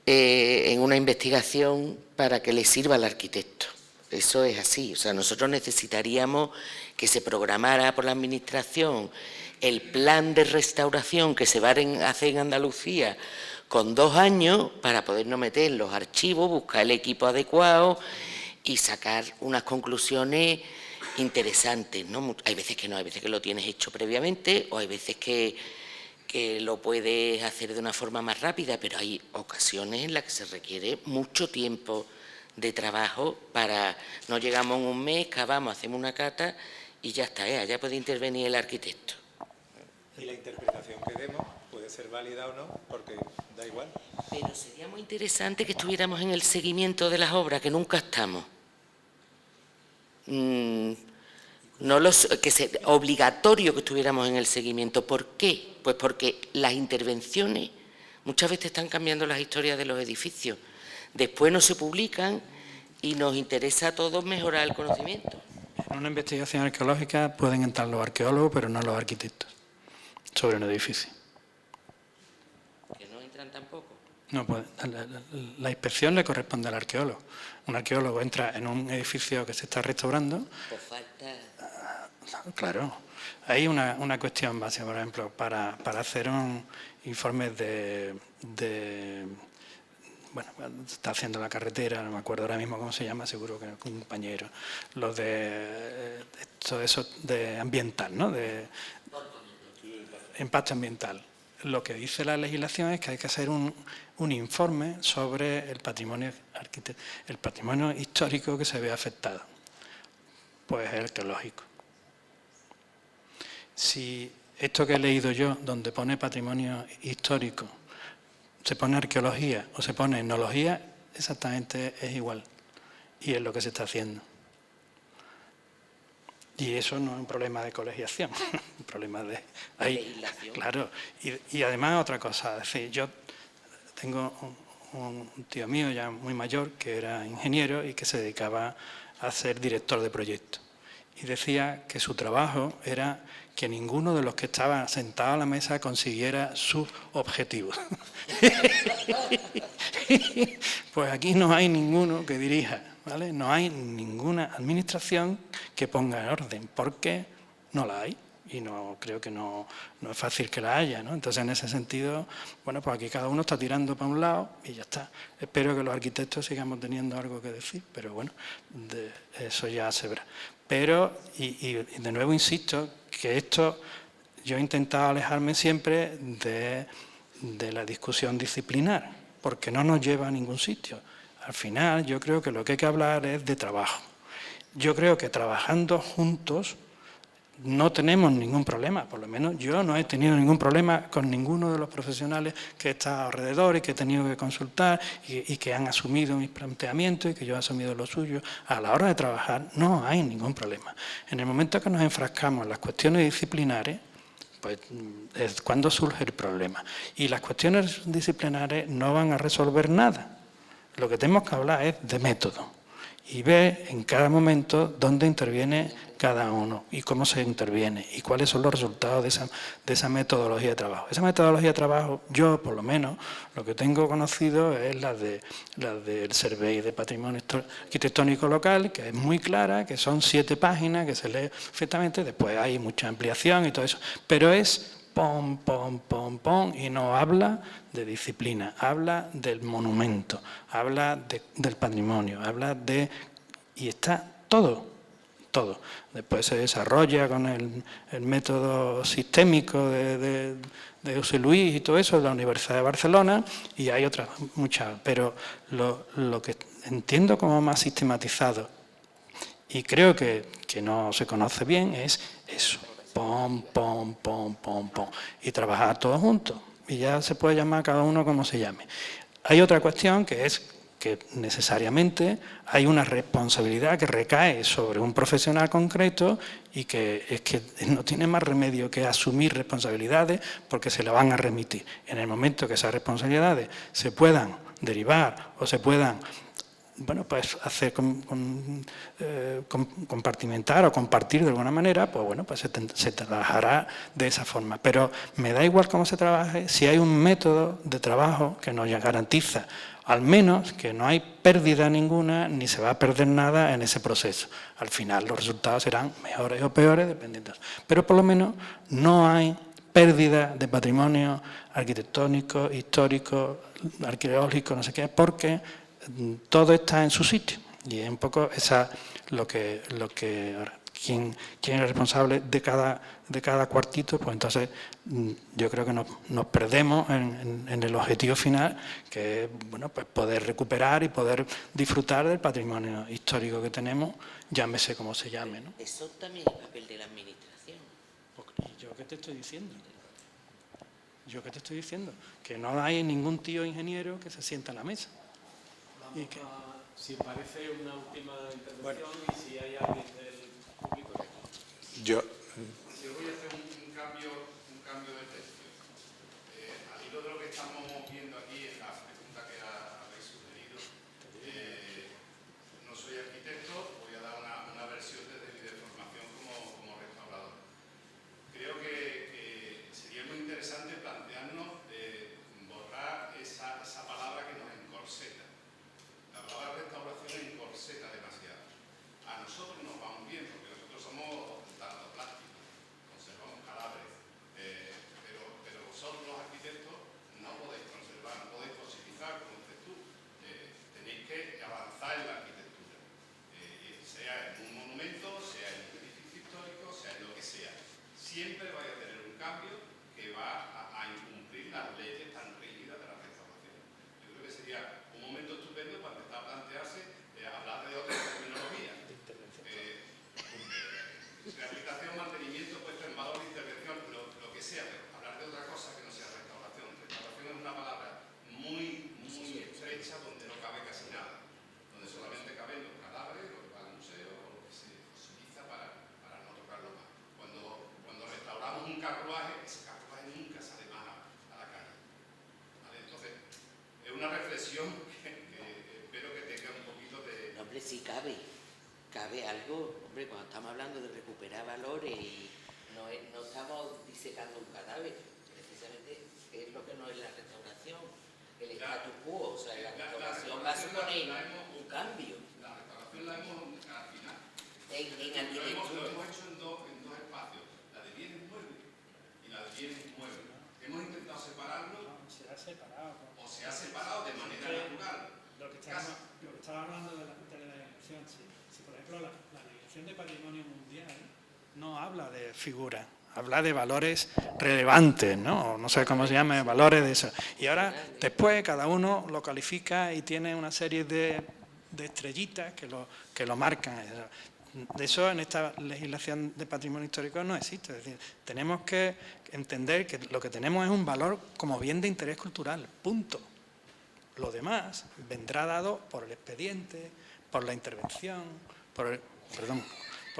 en una investigación para que le sirva al arquitecto. Eso es así. O sea, nosotros necesitaríamos que se programara por la Administración el plan de restauración que se va a hacer en Andalucía con 2 años para podernos meter en los archivos, buscar el equipo adecuado y sacar unas conclusiones interesantes, ¿no? Hay veces que no, hay veces que lo tienes hecho previamente o hay veces que lo puedes hacer de una forma más rápida, pero hay ocasiones en las que se requiere mucho tiempo de trabajo para... No llegamos en un mes, cavamos, hacemos una cata y ya está, allá puede intervenir el arquitecto. Y la interpretación que demos puede ser válida o no, porque da igual. Pero sería muy interesante que estuviéramos en el seguimiento de las obras, que nunca estamos. Obligatorio que estuviéramos en el seguimiento. ¿Por qué? Pues porque las intervenciones muchas veces están cambiando las historias de los edificios. Después no se publican y nos interesa a todos mejorar el conocimiento. En una investigación arqueológica pueden entrar los arqueólogos, pero no los arquitectos, sobre un edificio. ¿Que no entran tampoco? No, pues, la inspección le corresponde al arqueólogo. Un arqueólogo entra en un edificio que se está restaurando. Por falta... Claro, hay una cuestión básica, por ejemplo, para hacer un informe bueno, se está haciendo la carretera, no me acuerdo ahora mismo cómo se llama, seguro que un compañero, los de eso de ambiental, ¿no? De impacto ambiental. Lo que dice la legislación es que hay que hacer un informe sobre el patrimonio histórico que se ve afectado. Pues el arqueológico. Si esto que he leído yo, donde pone patrimonio histórico, se pone arqueología o se pone etnología, exactamente es igual. y es lo que se está haciendo. Y eso no es un problema de colegiación, es un problema de legislación. Claro, y además otra cosa, es decir, yo tengo un tío mío ya muy mayor que era ingeniero y que se dedicaba a ser director de proyectos. Y decía que su trabajo era que ninguno de los que estaban sentados a la mesa consiguiera sus objetivos. Pues aquí no hay ninguno que dirija, ¿vale? No hay ninguna administración que ponga en orden, porque no la hay. Y no creo que no es fácil que la haya, ¿no? Entonces, en ese sentido, bueno, pues aquí cada uno está tirando para un lado y ya está. Espero que los arquitectos sigamos teniendo algo que decir, pero bueno, eso ya se verá. Pero, y de nuevo insisto, que esto, yo he intentado alejarme siempre de la discusión disciplinar, porque no nos lleva a ningún sitio. Al final, yo creo que lo que hay que hablar es de trabajo. Yo creo que trabajando juntos no tenemos ningún problema, por lo menos yo no he tenido ningún problema con ninguno de los profesionales que he estado alrededor y que he tenido que consultar y que han asumido mis planteamientos y que yo he asumido los suyos. A la hora de trabajar no hay ningún problema. En el momento que nos enfrascamos en las cuestiones disciplinares, pues es cuando surge el problema. Y las cuestiones disciplinares no van a resolver nada. Lo que tenemos que hablar es de método y ver en cada momento dónde interviene cada uno y cómo se interviene y cuáles son los resultados de esa metodología de trabajo. Esa metodología de trabajo, yo por lo menos, lo que tengo conocido es la del Survey de Patrimonio Arquitectónico Local, que es muy clara, que son 7 páginas, que se lee perfectamente, después hay mucha ampliación y todo eso, pero es pom, pom, pom, pom, y no habla de disciplina, habla del monumento, habla del patrimonio, habla de... y está todo. Después se desarrolla con el método sistémico de José Luis y todo eso, de la Universidad de Barcelona, y hay otras muchas, pero lo que entiendo como más sistematizado, y creo que no se conoce bien, es eso. Pom, pom, pom, pom, pom. Y trabajar todos juntos. Y ya se puede llamar cada uno como se llame. Hay otra cuestión que es que necesariamente hay una responsabilidad que recae sobre un profesional concreto y que es que no tiene más remedio que asumir responsabilidades porque se le van a remitir. En el momento que esas responsabilidades se puedan derivar o se puedan pues hacer compartimentar o compartir de alguna manera, pues bueno, pues se trabajará de esa forma. Pero me da igual cómo se trabaje si hay un método de trabajo que nos garantiza al menos que no hay pérdida ninguna ni se va a perder nada en ese proceso. Al final los resultados serán mejores o peores dependiendo. Pero por lo menos no hay pérdida de patrimonio arquitectónico, histórico, arqueológico, no sé qué, porque todo está en su sitio y es un poco esa lo que quien es responsable de cada cuartito, pues entonces yo creo que nos perdemos en el objetivo final, que es bueno, pues poder recuperar y poder disfrutar del patrimonio histórico que tenemos, llámese como se llame, ¿no? Eso también es el papel de la administración. ¿Yo qué te estoy diciendo? Que no hay ningún tío ingeniero que se sienta a la mesa. Si parece una última intervención y si hay alguien del público. Yo voy a hacer un cambio de tercio. Al hilo de lo que estamos viendo aquí en la pregunta que habéis sugerido, no soy arquitecto, voy a dar una versión desde mi formación como restaurador. Creo que sería muy interesante plantearnos borrar esa palabra que nos encorseta. La palabra restauración encorseta demasiado. A nosotros nos va muy bien porque nosotros somos tanto plásticos, conservamos cadáveres, pero vosotros los arquitectos no podéis si cabe algo, hombre, cuando estamos hablando de recuperar valores y no estamos disecando un cadáver, precisamente es lo que no es la restauración, el statu quo, o sea, la restauración va a suponer un cambio. La restauración la hemos, al final, En lo arquitectura. hemos hecho en dos espacios, la de bienes muebles y la de bienes inmuebles. Hemos intentado separarlo, Se ha separado. o se ha separado de manera natural. Lo que estaba hablando de la legislación, si por ejemplo la legislación de patrimonio mundial no habla de figuras, habla de valores relevantes, ¿no? No sé cómo se llama, valores de eso. Y ahora, después, cada uno lo califica y tiene una serie de estrellitas que lo marcan. De eso en esta legislación de patrimonio histórico no existe. Es decir, tenemos que entender que lo que tenemos es un valor como bien de interés cultural, punto. Lo demás vendrá dado por el expediente, por la intervención, por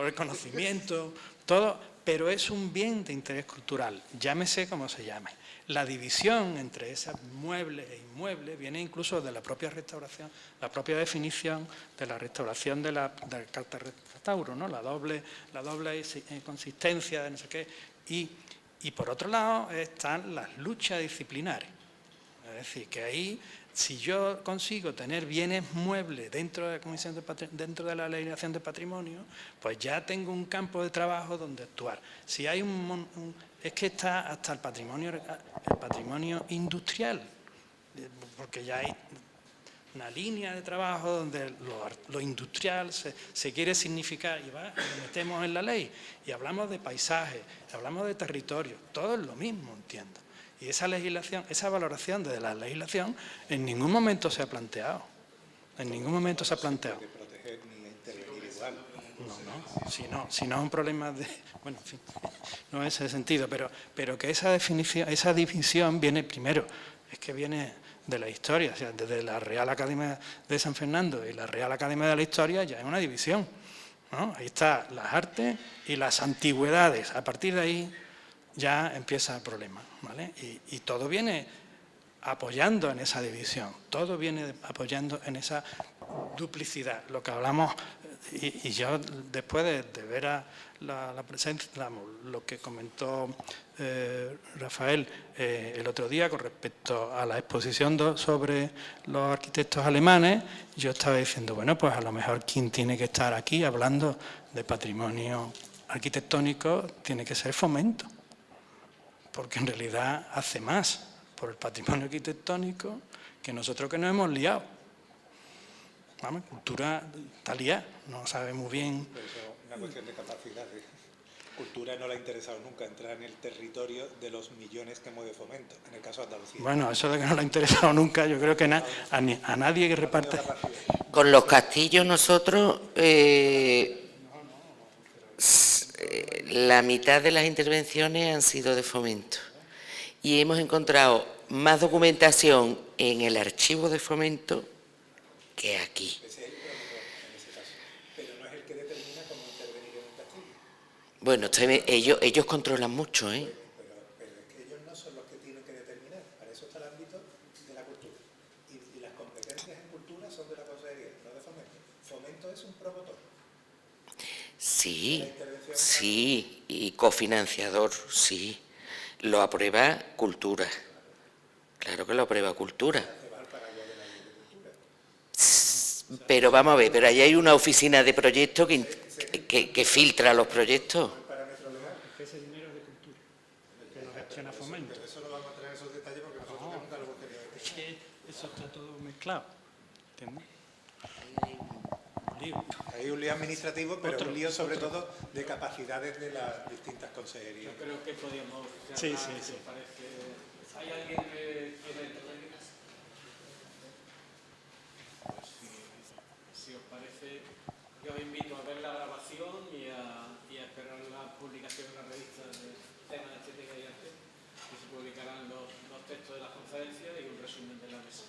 el conocimiento, todo, pero es un bien de interés cultural, llámese como se llame. La división entre esos muebles e inmuebles viene incluso de la propia restauración, la propia definición de la restauración del carta restauro, ¿no? La doble consistencia de no sé qué. Y por otro lado están las luchas disciplinares. Es decir, que ahí, si yo consigo tener bienes muebles dentro de la legislación de patrimonio, pues ya tengo un campo de trabajo donde actuar. Si hay es que está hasta el patrimonio industrial, porque ya hay una línea de trabajo donde lo industrial se quiere significar y lo metemos en la ley. Y hablamos de paisaje, hablamos de territorio, todo es lo mismo, entiendo. Y esa legislación, esa valoración de la legislación, en ningún momento se ha planteado. En ningún momento se ha planteado. No, si no es un problema de... Bueno, en fin, no es ese sentido, pero que esa división viene primero, es que viene de la historia, o sea, desde la Real Academia de San Fernando y la Real Academia de la Historia ya es una división, ¿no? Ahí están las artes y las antigüedades, a partir de ahí ya empieza el problema, ¿vale? Y todo viene apoyando en esa división, todo viene apoyando en esa duplicidad. Lo que hablamos, y yo después de ver a la presencia, lo que comentó Rafael el otro día con respecto a la exposición sobre los arquitectos alemanes, yo estaba diciendo, bueno, pues a lo mejor quien tiene que estar aquí hablando de patrimonio arquitectónico tiene que ser Fomento, porque en realidad hace más por el patrimonio arquitectónico que nosotros que nos hemos liado. Vamos, cultura está liada, no sabe muy bien. Pero eso es una cuestión de capacidades. Cultura no le ha interesado nunca entrar en el territorio de los millones que mueve Fomento, en el caso de Andalucía. Bueno, eso de que no le ha interesado nunca, yo creo que a nadie que reparte. Con los castillos nosotros, la mitad de las intervenciones han sido de Fomento. Y hemos encontrado más documentación en el archivo de Fomento que aquí. Pero no es el que determina cómo intervenir en un castillo. Bueno, ellos controlan mucho, ¿eh? Pero es que ellos no son los que tienen que determinar. Para eso está el ámbito de la cultura. Y las competencias en cultura son de la Consejería, no de Fomento. Fomento es un promotor. Sí, y cofinanciador, sí. Lo aprueba Cultura. Claro que lo aprueba Cultura. Pero vamos a ver, pero ahí hay una oficina de proyectos que filtra los proyectos. Ese dinero es de cultura, que lo gestiona Fomento. Pero eso lo vamos a traer esos detalles porque nosotros nunca lo hemos tenido. Es que eso está todo mezclado, ¿entiendes? Un lío. Hay un lío administrativo, pero un lío sobre todo de capacidades de las distintas consejerías. Yo creo que podríamos... Sí. ¿Hay alguien que quiere intervenir? Si os parece, yo os invito a ver la grabación y a esperar la publicación en la revista de temas de estética y arte, que se publicarán los textos de la conferencia y un resumen de la mesa.